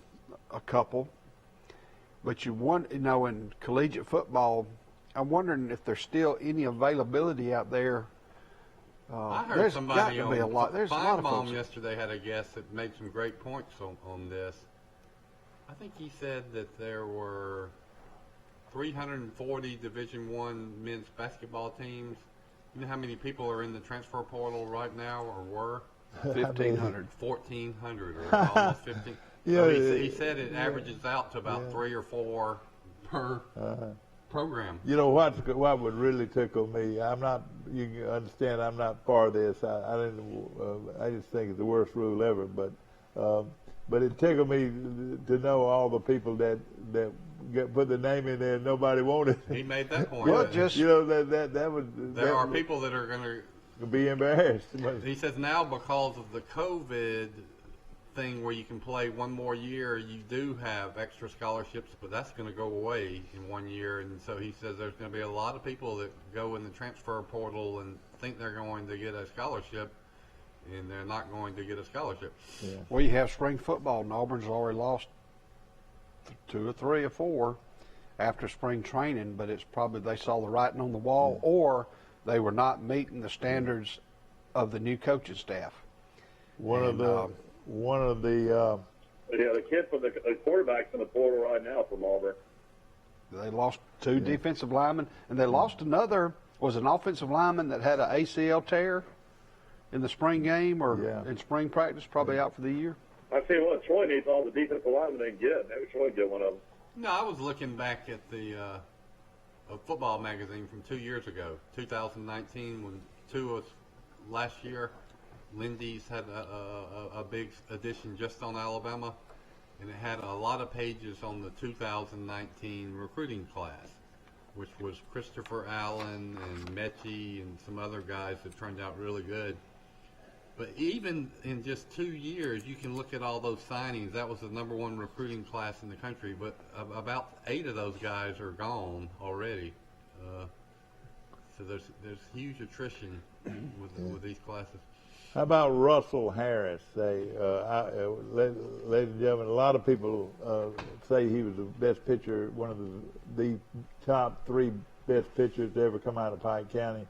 a couple. But in collegiate football, I'm wondering if there's still any availability out there. I heard there's somebody got to be a lot. There's a lot of folks yesterday had a guest that made some great points on this. I think he said that there were 340 Division I men's basketball teams. You know how many people are in the transfer portal right now, or were? 1,500. 1,400, or almost 15. Yeah, so he said it averages out to about 3 or 4 per program. You know what would really tickle me? I'm not. You can understand. I'm not for this. I didn't. I just think it's the worst rule ever. But it tickled me to know all the people that put the name in there and nobody wanted it. He made that point. Well, just that would. There are people that are going to be embarrassed. He says now, because of the COVID thing where you can play one more year, you do have extra scholarships, but that's going to go away in 1 year. And so he says there's going to be a lot of people that go in the transfer portal and think they're going to get a scholarship, and they're not going to get a scholarship. Yeah. Well, you have spring football, and Auburn's already lost 2 or 3 or 4 after spring training, but it's probably they saw the writing on the wall, or they were not meeting the standards of the new coaching staff. One of the kid from the quarterback's in the portal right now from Auburn. They lost 2 defensive linemen, and they lost another. Was an offensive lineman that had an ACL tear in the spring game or in spring practice, probably out for the year. I tell you what, Troy needs all the defensive linemen they can get. Maybe Troy get one of them. No, I was looking back at the a football magazine from 2 years ago, 2019, when last year. Lindy's had a big edition just on Alabama, and it had a lot of pages on the 2019 recruiting class, which was Christopher Allen and Mechie and some other guys that turned out really good. But even in just 2 years, you can look at all those signings. That was the #1 recruiting class in the country, but about 8 of those guys are gone already. So there's huge attrition with these classes. How about Russell Harris? Ladies and gentlemen, a lot of people say he was the best pitcher, one of the top 3 best pitchers to ever come out of Pike County,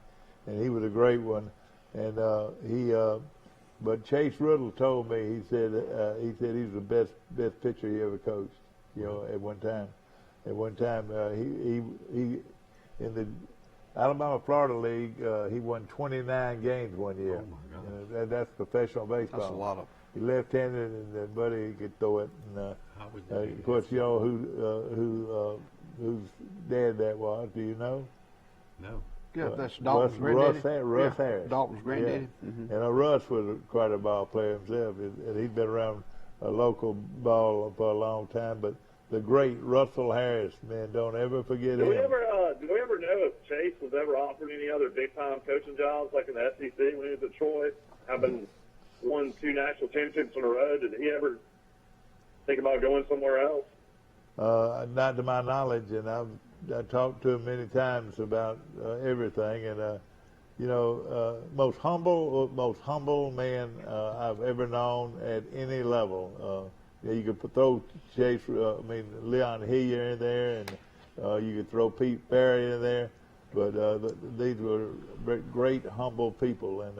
and he was a great one. And but Chase Riddle told me, he said he was the best pitcher he ever coached. You know, at one time. At one time, he in the Alabama-Florida League, he won 29 games 1 year. Oh, my God. That's professional baseball. That's a lot of. He left-handed, and buddy, he could throw it. And, of course, you know whose dad that was. Do you know? No. Yeah, that's Dalton's granddaddy. Russ Harris. Dalton's granddaddy. Yeah. Mm-hmm. And Russ was quite a ball player himself, and he'd been around a local ball for a long time. But the great Russell Harris, man, don't ever forget him. Do we ever know if Chase was ever offered any other big-time coaching jobs, like in the SEC when he was at Troy, having won 2 national championships in a row? Did he ever think about going somewhere else? Not to my knowledge, and I talked to him many times about everything, and most humble man I've ever known at any level. You could throw Leon Hillier in there, and you could throw Pete Ferry in there. But these were great, humble people, and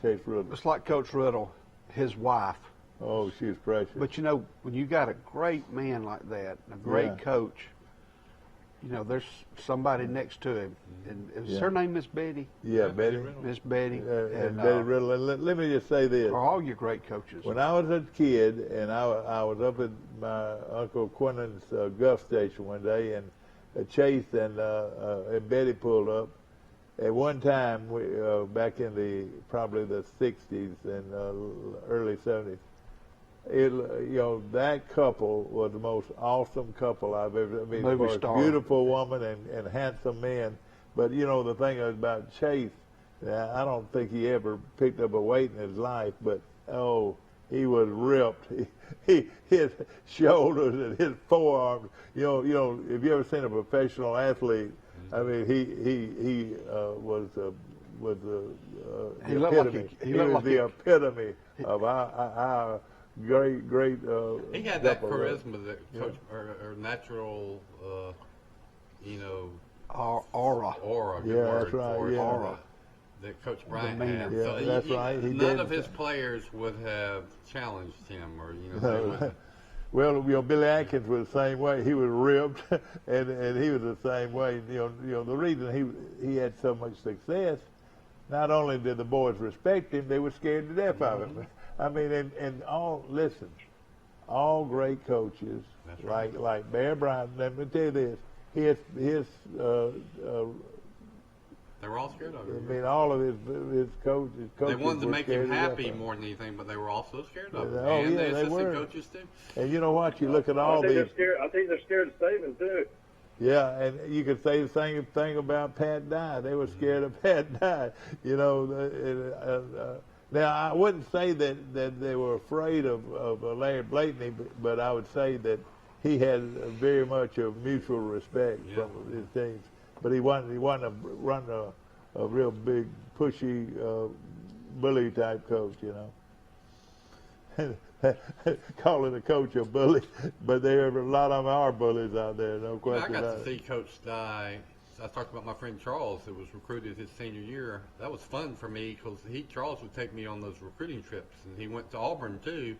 Chase Riddle. It's like Coach Riddle, his wife. Oh, she was precious. But you know, when you got a great man like that, a great coach, you know, there's somebody next to him. And is her name Miss Betty? Yeah, Betty. Miss Betty. And Betty Riddle. And let me just say this. Are all your great coaches. When I was a kid, and I was up at my Uncle Quinlan's Gulf station one day, and Chase and Betty pulled up. At one time, back in probably the 60s and early 70s, that couple was the most awesome couple I've ever. I mean, Movie star. Beautiful woman and handsome men. But the thing about Chase, I don't think he ever picked up a weight in his life. But he was ripped. His shoulders and his forearms. If you ever seen a professional athlete, I mean, he was the epitome. He was the epitome of our great. He had that charisma that Coach or natural, aura. Aura. Yeah, that's right. Yeah. Aura. That Coach Bryant had. Yeah, so that's right. None of his players would have challenged him, or they wouldn't. Well, Billy Atkins was the same way. He was ripped, and he was the same way. The reason he had so much success, not only did the boys respect him, they were scared to death of him. I mean, all great coaches, like Bear Bryant. Let me tell you this: they were all scared of him. I mean, all of his coaches. They wanted to make him happy more than anything, but they were also scared of him. And the they were. Coaches too. And you know what? You look at all these. I think they're scared of Saban too. Yeah, and you could say the same thing about Pat Dye. They were scared of Pat Dye. Now I wouldn't say that they were afraid of Larry Blakeney, but I would say that he had very much of mutual respect from his teams. But he wanted to run a real big, pushy, bully type coach, Calling a coach a bully, but a lot of them are bullies out there, no question about it. I got to see Coach Dye. I talked about my friend Charles, who was recruited his senior year. That was fun for me because Charles would take me on those recruiting trips, and he went to Auburn too,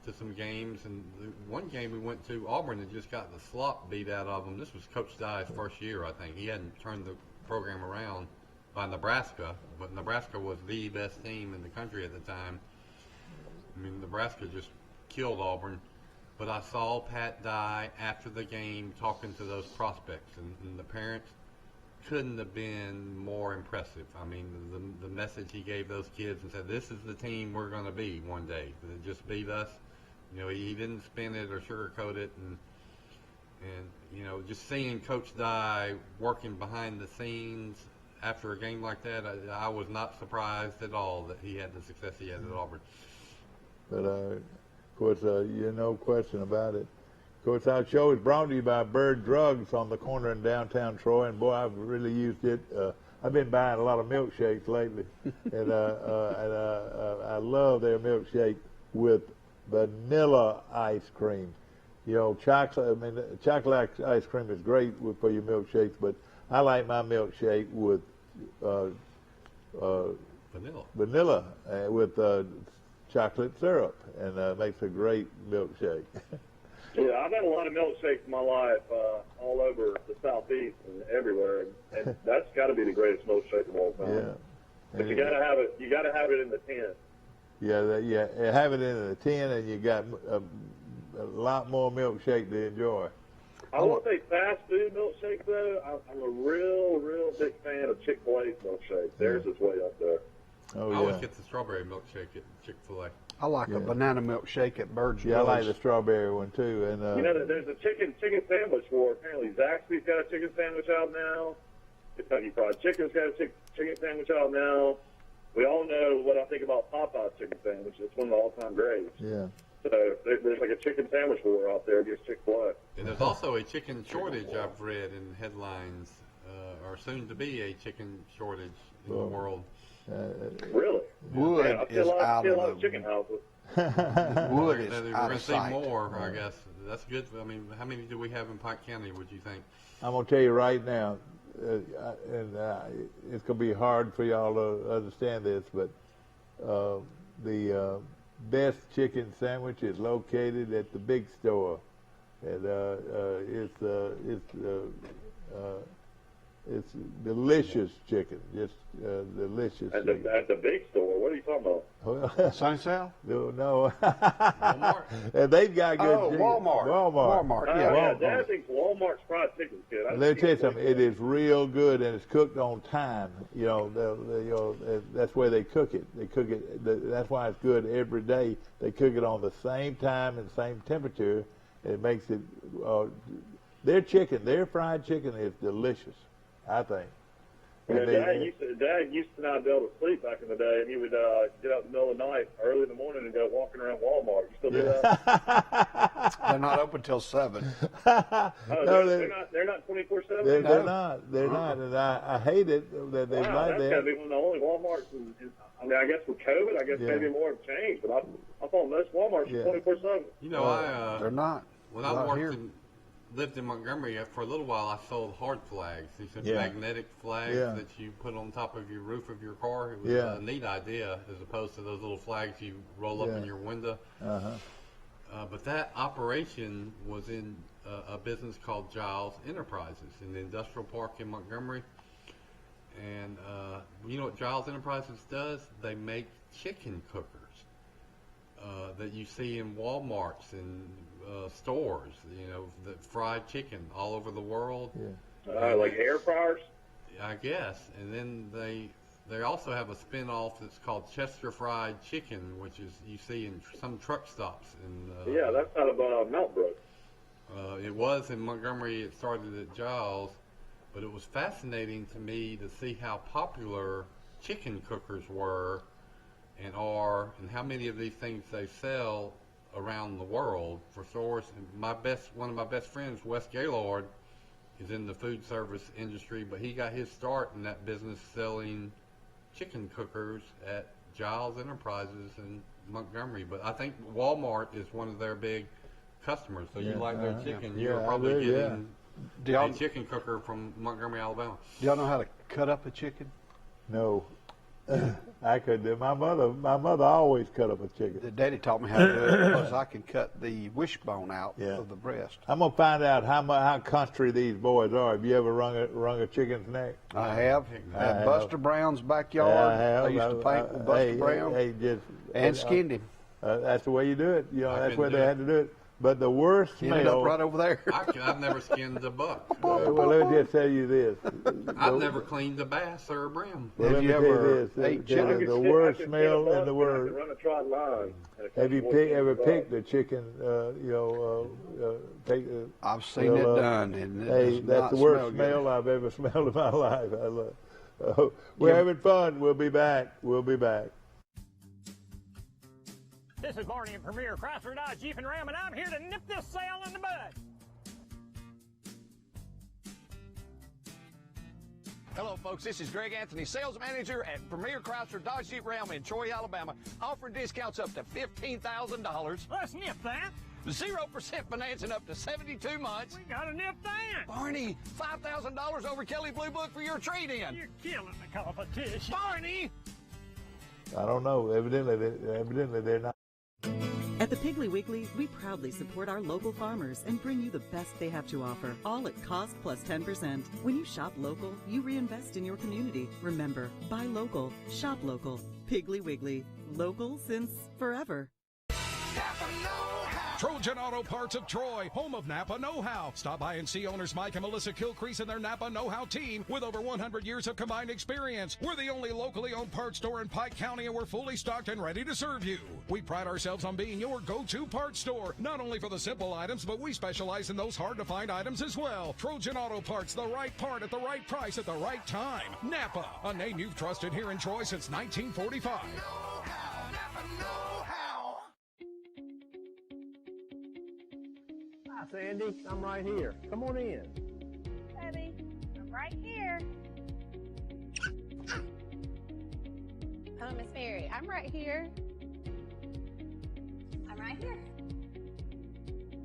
to some games. And one game we went to, Auburn had just got the slop beat out of them. This was Coach Dye's first year, I think. He hadn't turned the program around by Nebraska, but Nebraska was the best team in the country at the time. I mean, Nebraska just killed Auburn. But I saw Pat Dye after the game talking to those prospects, and the parents couldn't have been more impressive. I mean, the message he gave those kids and said, this is the team we're going to be one day. They just beat us. He didn't spin it or sugarcoat it. And just seeing Coach Dye working behind the scenes after a game like that, I was not surprised at all that he had the success he had at Auburn. But, of course, no question about it. Of course, our show is brought to you by Bird Drugs on the corner in downtown Troy, and boy, I've really used it. I've been buying a lot of milkshakes lately, and I love their milkshake with vanilla ice cream. Chocolate ice cream is great for your milkshakes, but I like my milkshake with vanilla with chocolate syrup, and makes a great milkshake. Yeah, I've had a lot of milkshakes in my life, all over the Southeast and everywhere, and that's got to be the greatest milkshake of all time. Yeah, but you got to have it. You got to have it in the tin. Yeah, have it in the tin, and you got a lot more milkshake to enjoy. I won't say fast food milkshake though. I'm a real big fan of Chick-fil-A's milkshake. Theirs is way up there. Oh, I always get the strawberry milkshake at Chick-fil-A. I like a banana milkshake at Bird's Yeah, I like the strawberry one too. And there's a chicken sandwich war. Apparently, Zaxby's got a chicken sandwich out now. Kentucky Fried Chicken's got a chicken sandwich out now. We all know what I think about Popeye's chicken sandwich. It's one of the all-time greats. Yeah. So there's like a chicken sandwich war out there against Chick-fil-A. And there's also a chicken shortage I've read in headlines, or soon to be a chicken shortage in the world. Really? Wood is out of chicken houses. Wood is We're out going of to see sight. more, I guess. That's good. I mean, how many do we have in Pike County, would you think? I'm going to tell you right now, it's going to be hard for y'all to understand this, but the best chicken sandwich is located at the big store, and it's delicious chicken, just delicious. At the big store, what are you talking about? Sunny South? No. Walmart. And they've got good chicken. Walmart. Yeah, Yeah, Dad thinks Walmart's fried chicken's good. Let me tell you something. It is real good, and it's cooked on time. You know, that's where they cook it. They cook it. That's why it's good every day. They cook it on the same time and same temperature. And it makes it. Their fried chicken is delicious, I think. Dad used to not be able to sleep back in the day, and he would get up in the middle of the night, early in the morning, and go walking around Walmart. You still do that? They're not open till 7. No, they're not 24/7. They're not, and I hate it that they like that. That's got to be one of the only Walmarts. I mean, I guess with COVID, maybe more have changed, but I thought most Walmarts were 24/7. You know, they're not. When I lived in Montgomery, for a little while, I sold hard flags. These are magnetic flags that you put on top of your roof of your car. It was a neat idea, as opposed to those little flags you roll up in your window. But that operation was in a business called Giles Enterprises in the industrial park in Montgomery. And you know what Giles Enterprises does? They make chicken cookers that you see in Walmarts and stores, you know, the fried chicken all over the world. Like air fryers? I guess. And then they also have a spin-off that's called Chester Fried Chicken, which is you see in some truck stops. That's out of Mount Brook. It was in Montgomery. It started at Giles, but it was fascinating to me to see how popular chicken cookers were and are, and how many of these things they sell around the world for stores. And one of my best friends, Wes Gaylord, is in the food service industry, but he got his start in that business selling chicken cookers at Giles Enterprises in Montgomery. But I think Walmart is one of their big customers. So you like their chicken. You're probably getting a chicken cooker from Montgomery, Alabama. Do y'all know how to cut up a chicken? No. I could do. My mother always cut up a chicken. Daddy taught me how to do it because I can cut the wishbone out of the breast. I'm gonna find out how country these boys are. Have you ever wrung a chicken's neck? I have. At Buster Brown's backyard. Yeah, I have. I used to paint with Buster Brown. And skinned him. That's the way you do it. You know, that's where they had to do it. But the worst smell. Ended up right over there. I've never skinned a buck. Well, let me just tell you this. I've never cleaned a bass or a brim. Well, Have you ever ate chicken? The worst smell in the world. Run a trot line. Have you ever picked a chicken? I've seen it done, and that's the worst smell I've ever smelled in my life. We're having fun. We'll be back. This is Barney and Premier Chrysler Dodge Jeep and Ram, and I'm here to nip this sale in the bud. Hello, folks. This is Greg Anthony, sales manager at Premier Chrysler Dodge Jeep Ram in Troy, Alabama, offering discounts up to $15,000. Let's nip that. 0% financing up to 72 months. We gotta nip that. Barney, $5,000 over Kelly Blue Book for your trade-in. You're killing the competition. Barney! I don't know. Evidently they're not. At the Piggly Wiggly, we proudly support our local farmers and bring you the best they have to offer, all at cost plus 10%. When you shop local, you reinvest in your community. Remember, buy local, shop local. Piggly Wiggly, local since forever. Trojan Auto Parts of Troy, home of Napa Know-How. Stop by and see owners Mike and Melissa Kilcrease and their Napa Know-How team with over 100 years of combined experience. We're the only locally owned parts store in Pike County, and we're fully stocked and ready to serve you. We pride ourselves on being your go-to parts store, not only for the simple items, but we specialize in those hard-to-find items as well. Trojan Auto Parts, the right part at the right price at the right time. Napa, a name you've trusted here in Troy since 1945. Napa Know-How. Hi, Sandy. I'm right here. Come on in. Debbie, I'm right here. Oh, Miss Mary, I'm right here. I'm right here.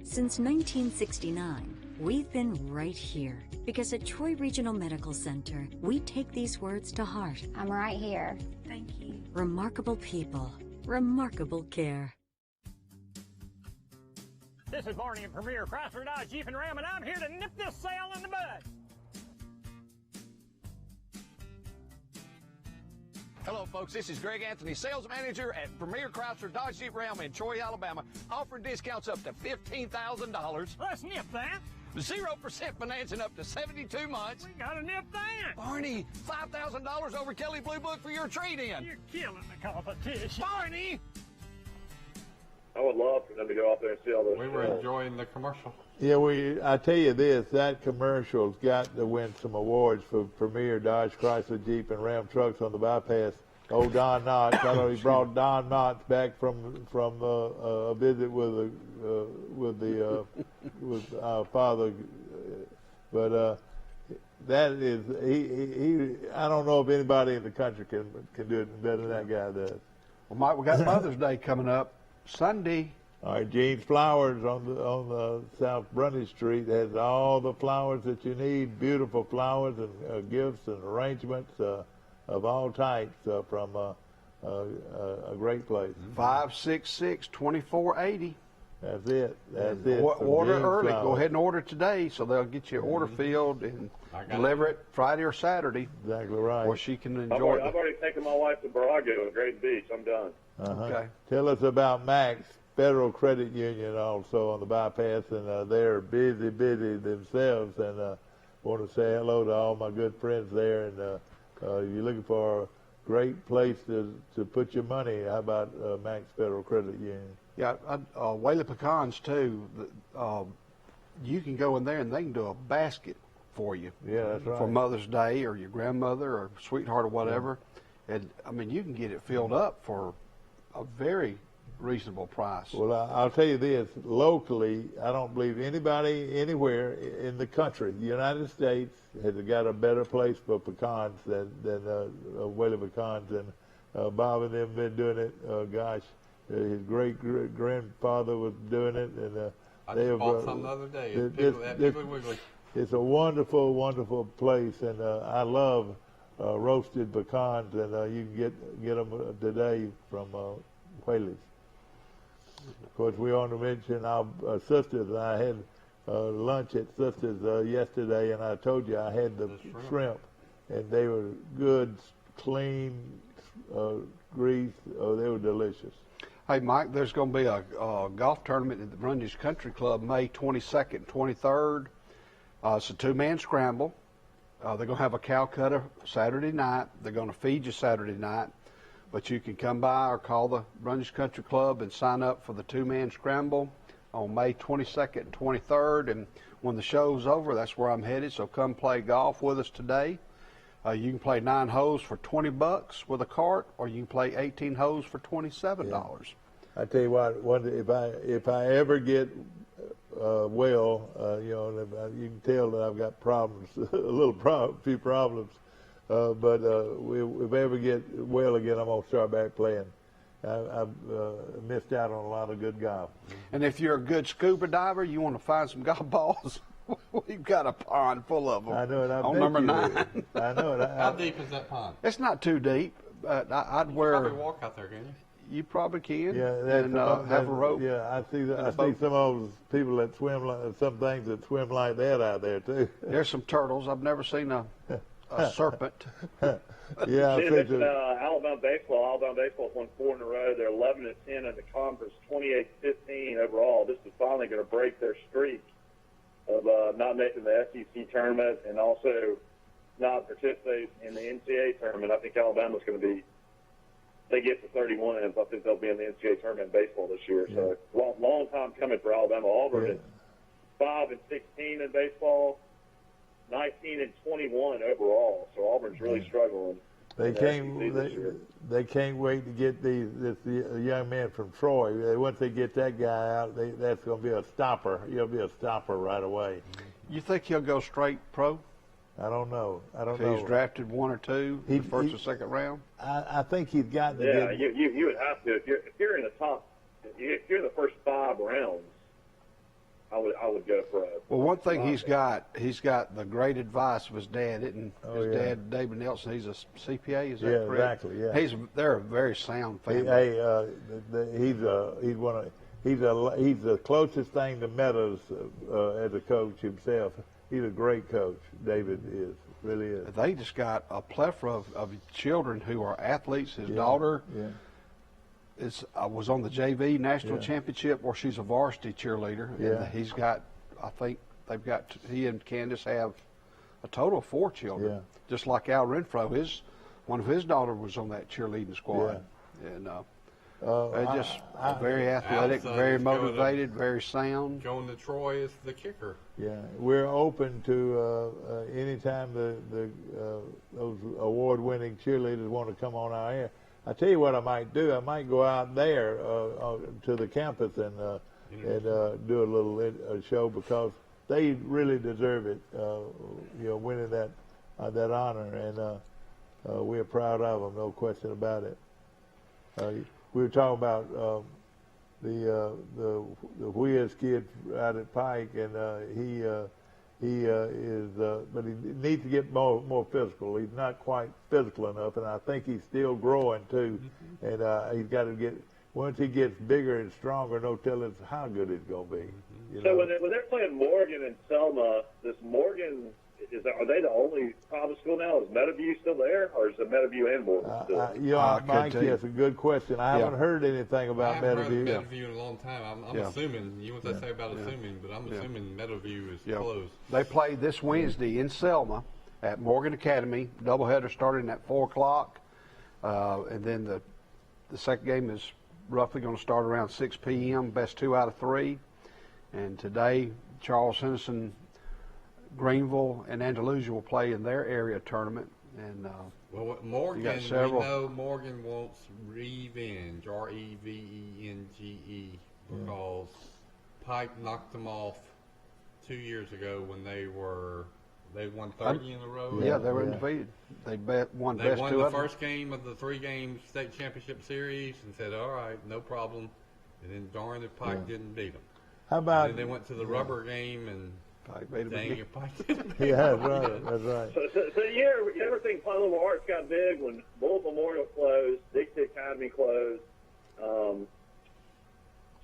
Since 1969, we've been right here, Because at Troy Regional Medical Center, we take these words to heart. I'm right here. Thank you. Remarkable people, remarkable care. This is Barney at Premier Chrysler Dodge Jeep and Ram, and I'm here to nip this sale in the bud. Hello, folks. This is Greg Anthony, sales manager at Premier Chrysler Dodge Jeep Ram in Troy, Alabama, offering discounts up to $15,000. Let's nip that. 0% financing up to 72 months. We gotta nip that. Barney, $5,000 over Kelly Blue Book for your trade-in. You're killing the competition. Barney! I would love for them to go out there and see all those. We were enjoying the commercial. Yeah, I tell you this, that commercial's got to win some awards for Premier Dodge, Chrysler, Jeep, and Ram trucks on the bypass. Old Don Knotts, I know he brought Don Knotts back from a visit with our father, but that is he. I don't know if anybody in the country can do it better than that guy does. Well, Mike, we got Mother's Day coming up Sunday. All right, Jean's Flowers on the South Brunish Street has all the flowers that you need, beautiful flowers and gifts and arrangements of all types from a great place. 566-2480. That's it. That's it. Order Jean's early. Flowers. Go ahead and order today, so they'll get your order filled and deliver it Friday or Saturday. Exactly right. Or she can I've enjoy already taken my wife to Barago at Great Beach. I'm done. Okay. Tell us about Max Federal Credit Union also on the bypass, and they're busy themselves, and want to say hello to all my good friends there, and you're looking for a great place to put your money. How about Max Federal Credit Union? Yeah, Whaley Pecans too. You can go in there and they can do a basket for you. Yeah, that's right. For Mother's Day or your grandmother or sweetheart or whatever. Yeah. And I mean, you can get it filled up for a very reasonable price. Well, I'll tell you this, locally, I don't believe anybody anywhere in the country, the United States, has got a better place for pecans than Whaley Pecans. And Bob and them been doing it, gosh, his great-grandfather was doing it. And I just bought some the other day. Piggly Wiggly. It's a wonderful, wonderful place, and I love roasted pecans, and you can get them today from Whaley's. Of course, we want to mention our sisters. I had lunch at Sisters yesterday, and I told you I had the shrimp, and they were good, clean, grease. Oh, they were delicious. Hey, Mike, there's going to be a golf tournament at the Brundage Country Club May 22nd and 23rd. It's a two-man scramble. They're going to have a cow cutter Saturday night. They're going to feed you Saturday night. But you can come by or call the Brundage Country Club and sign up for the two-man scramble on May 22nd and 23rd. And when the show's over, that's where I'm headed. So come play golf with us today. You can play 9 holes for $20 with a cart, or you can play 18 holes for $27. Yeah. I tell you what, if I ever get well, you can tell that I've got problems, few problems. But if I ever get well again, I'm going to start back playing. I've missed out on a lot of good golf. And if you're a good scuba diver, you want to find some golf balls, we've got a pond full of them. I know it. On number 9. I know it. How deep is that pond? It's not too deep. I'd you wear. You probably walk out there, can you? You probably can. Yeah, and have a rope. Yeah, I see some of those people that swim, some things that swim like that out there too. There's some turtles. I've never seen a serpent. Yeah, Alabama baseball won 4 in a row. They're 11-10 in the conference, 28-15 overall. This is finally going to break their streak of not making the SEC tournament and also not participate in the NCAA tournament. I think Alabama's going to be. They get to 31 wins. I think they'll be in the NCAA tournament in baseball this year. So long time coming for Alabama. Auburn is 5-16 in baseball. 19-21 overall, so Auburn's really struggling. They can't wait to get this young man from Troy. Once they get that guy out, that's going to be a stopper. He'll be a stopper right away. You think he'll go straight pro? I don't know. He's drafted 1 or 2 in the first or second round. I think he's got to. Yeah, you would have to if you're in the top. If you're in the first 5 rounds, I would go for a. Well, one thing he's got the great advice of his dad. His dad, David Nelson, he's a CPA. Is that correct? Exactly. Yeah, they're a very sound family. He's the closest thing to Meadows as a coach himself. He's a great coach. David really is. They just got a plethora of children who are athletes. His daughter was on the JV national championship where she's a varsity cheerleader. Yeah. And he's got, I think he and Candace have a total of 4 children. Yeah. Just like Al Renfro, one of his daughters was on that cheerleading squad. Yeah. And they're just very athletic, very motivated, very sound. Going to Troy is the kicker. Yeah, we're open to anytime those award-winning cheerleaders want to come on our air. I tell you what I might do. I might go out there to the campus and do a little show because they really deserve it. Winning that honor, and we're proud of them, no question about it. We were talking about the Whiz kid out at Pike, and he is, but he needs to get more physical. He's not quite physical enough, and I think he's still growing too. And he's got to get, once he gets bigger and stronger, no telling how good it's going to be. So when they're playing Morgan and Selma, does Morgan? Are they the only private school now? Is Meadowview still there, or is it Meadowview and Morgan still? Mike, that's a good question. I haven't heard anything about Meadowview. I haven't heard Meadowview in a long time. I'm assuming, you know what they say about assuming, but I'm assuming Meadowview is closed. They play this Wednesday in Selma at Morgan Academy. Doubleheader starting at 4 o'clock, and then the second game is roughly going to start around 6 p.m., best 2 out of 3. And today, Charles Henderson, Greenville, and Andalusia will play in their area tournament. And Morgan, got several. We know Morgan wants revenge, REVENGE, because Pike knocked them off 2 years ago when they won 30 in a row. Yeah, they were undefeated. They won They best won 2 the of them. first game of the 3-game state championship series and said, all right, no problem. And then darn if Pike didn't beat them. How about? And then they went to the rubber game and Pike beat them dang again. if Pike didn't. Yeah, that's right. That's right. So you ever think Pine Little Arts got big when Bullitt Memorial closed, Dixie Academy closed,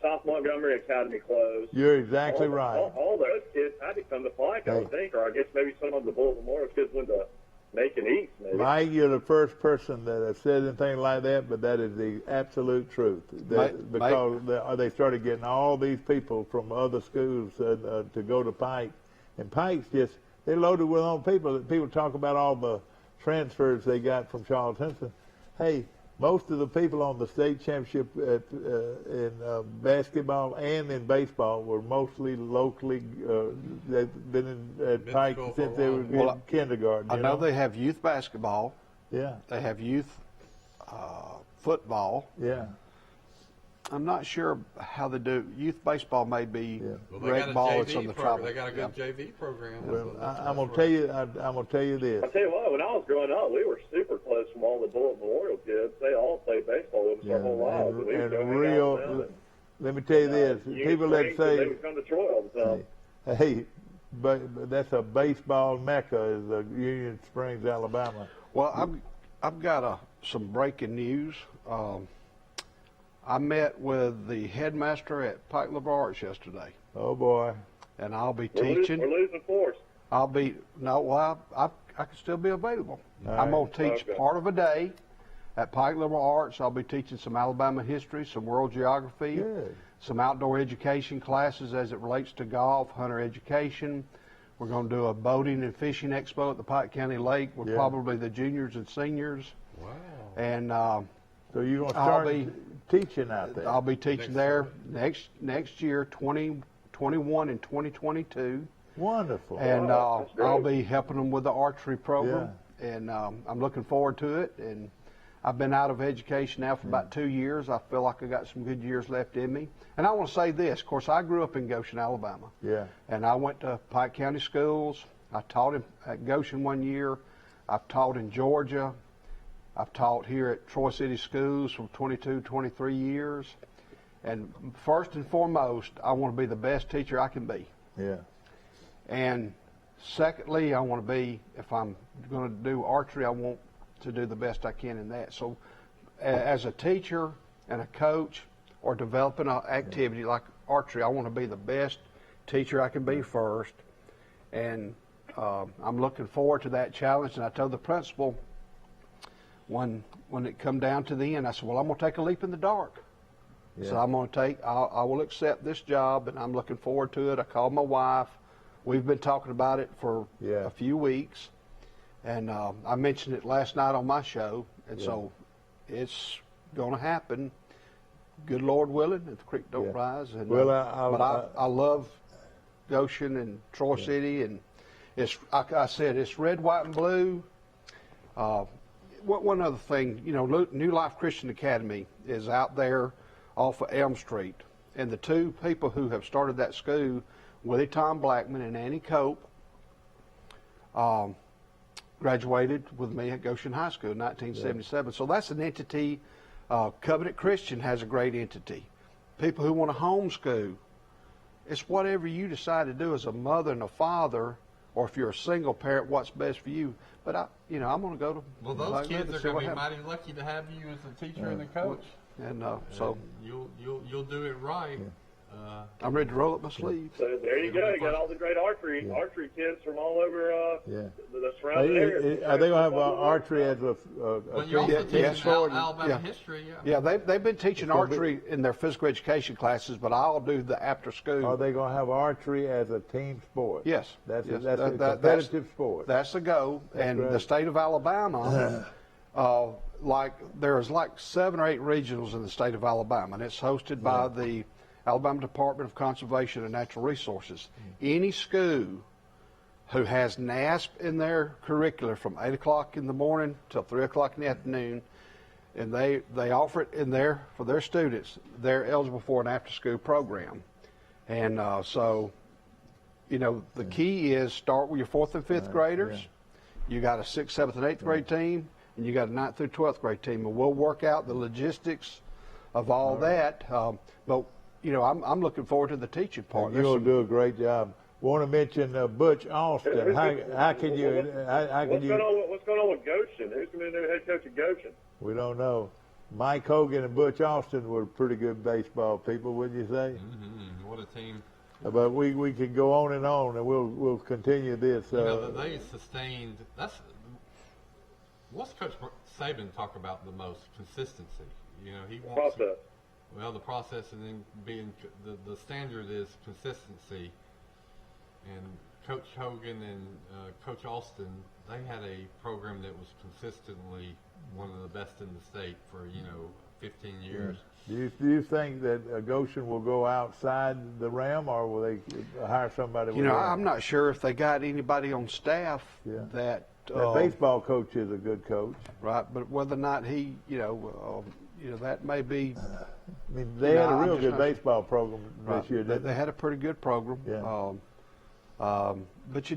South Montgomery Academy closed? You're exactly right. All those kids had to come to Pike, I would think, or I guess maybe some of the Bullitt Memorial kids went to Macon East, maybe. Mike, you're the first person that has said anything like that, but that is the absolute truth. Because they started getting all these people from other schools to go to Pike, and Pike's they're loaded with all people. People talk about all the transfers they got from Charles Henson. Hey, most of the people on the state championship in basketball and in baseball were mostly locally. They've been at Pike since they were in kindergarten. I know they have youth basketball. Yeah. They have youth football. Yeah. I'm not sure how they do. Youth baseball may be rec got ball. a It's on the JV travel. They got a good JV program. Well, I'm gonna tell you. I'm gonna tell you this. I'll tell you what, when I was growing up, we were super close from all the Bullitt Memorial kids. They all played baseball with us our whole lives. We would go hang out with them. Let me tell you this. People that say they would come to Troy all the time. Hey, but that's a baseball mecca, is Union Springs, Alabama. Well, I've got some breaking news. I met with the headmaster at Pike Liberal Arts yesterday. Oh boy! And I'll be teaching. We're losing force. I can still be available. I'm going to teach part of a day at Pike Liberal Arts. I'll be teaching some Alabama history, some world geography, some outdoor education classes as it relates to golf, hunter education. We're going to do a boating and fishing expo at the Pike County Lake with probably the juniors and seniors. Wow. And so you're going to start teaching out there? I'll be teaching there next year, 2021 and 2022. Wonderful. And I'll be helping them with the archery program. Yeah. And I'm looking forward to it. And I've been out of education now for about 2 years. I feel like I got some good years left in me. And I want to say this. Of course, I grew up in Goshen, Alabama. Yeah. And I went to Pike County schools. I taught at Goshen 1 year. I've taught in Georgia. I've taught here at Troy City Schools for 22, 23 years. And first and foremost, I want to be the best teacher I can be. Yeah. And secondly, I want to be, if I'm going to do archery, I want to do the best I can in that. So as a teacher and a coach or developing an activity like archery, I want to be the best teacher I can be first. And I'm looking forward to that challenge. And I told the principal when it come down to the end, I said, well, I'm going to take a leap in the dark. Yeah. So I will accept this job, and I'm looking forward to it. I called my wife. We've been talking about it for a few weeks, and I mentioned it last night on my show, and so it's going to happen. Good Lord willing, if the creek don't rise. And, well, I love Goshen and Troy City, and it's like I said, it's red, white, and blue. One other thing, New Life Christian Academy is out there off of Elm Street, and the two people who have started that school, Willie Tom Blackman and Annie Cope, graduated with me at Goshen High School in 1977. So that's an entity. Covenant Christian has a great entity. People who want to homeschool, it's whatever you decide to do as a mother and a father, or if you're a single parent, what's best for you. But I'm going to go to. Well, those kids are going to be mighty lucky to have you as a teacher and a coach. And so you'll do it right. I'm ready to roll up my sleeves. So there you go. You got all the great archery kids from all over the surrounding area. Are they going to have archery as a well, you're also teaching Alabama history. Yeah, they've been teaching archery in their physical education classes, but I'll do the after school. Are they going to have archery as a team sport? Yes. That's a competitive sport. That's the goal. And the state of Alabama, there's like 7 or 8 regionals in the state of Alabama, and it's hosted by the Alabama Department of Conservation and Natural Resources. Any school who has NASP in their curriculum from 8 o'clock in the morning till 3 o'clock in the afternoon, and they offer it in there for their students, they're eligible for an after-school program. And so, the key is start with your 4th and 5th graders. You got a 6th, 7th, and 8th grade team, and you got a 9th through 12th grade team, and we'll work out the logistics of all that. But I'm looking forward to the teaching part. You'll do a great job. Want to mention Butch Austin? How can you? What's going on with Goshen? Who's going to be the new head coach of Goshen? We don't know. Mike Hogan and Butch Austin were pretty good baseball people, wouldn't you say? Mm-hmm. What a team! But we can go on, and we'll continue this. They sustained. What's Coach Saban talk about the most? Consistency. He wants process. Well, the process, and then being the standard is consistency. And Coach Hogan and Coach Austin, they had a program that was consistently one of the best in the state for 15 years. Do you think that Goshen will go outside the Ram, or will they hire somebody? I'm not sure if they got anybody on staff that. That baseball coach is a good coach, right? But whether or not he, that may be. I mean, they had a real good baseball program this year. They had a pretty good program. Yeah. But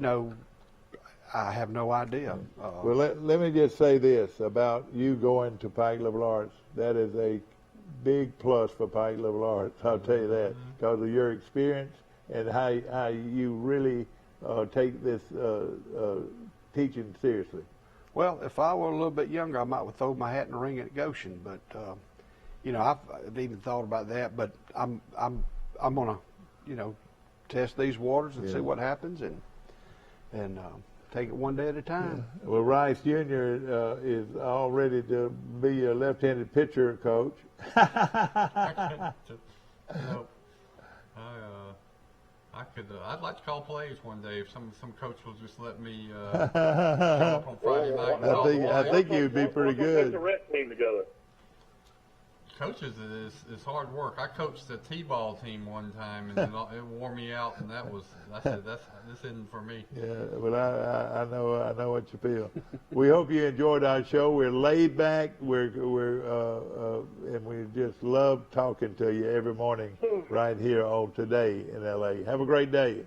I have no idea. Well, let me just say this about you going to Pike Liberal Arts. That is a big plus for Pike Liberal Arts. I'll tell you that, because of your experience and how you really take this teaching seriously. Well, if I were a little bit younger, I might have thrown my hat in the ring at Goshen. But I've even thought about that. But I'm gonna test these waters and see what happens and take it one day at a time. Yeah. Well, Rice Jr. Is all ready to be a left-handed pitcher coach. I'd like to call plays one day if some coach will just let me show up on Friday night. I think you'd be pretty good. Put the red team together. Coaches is hard work. I coached the T-ball team one time, and it wore me out, and I said this isn't for me. Yeah, well, I know what you feel. We hope you enjoyed our show. We're laid back. And we just love talking to you every morning right here on Today in LA. Have a great day.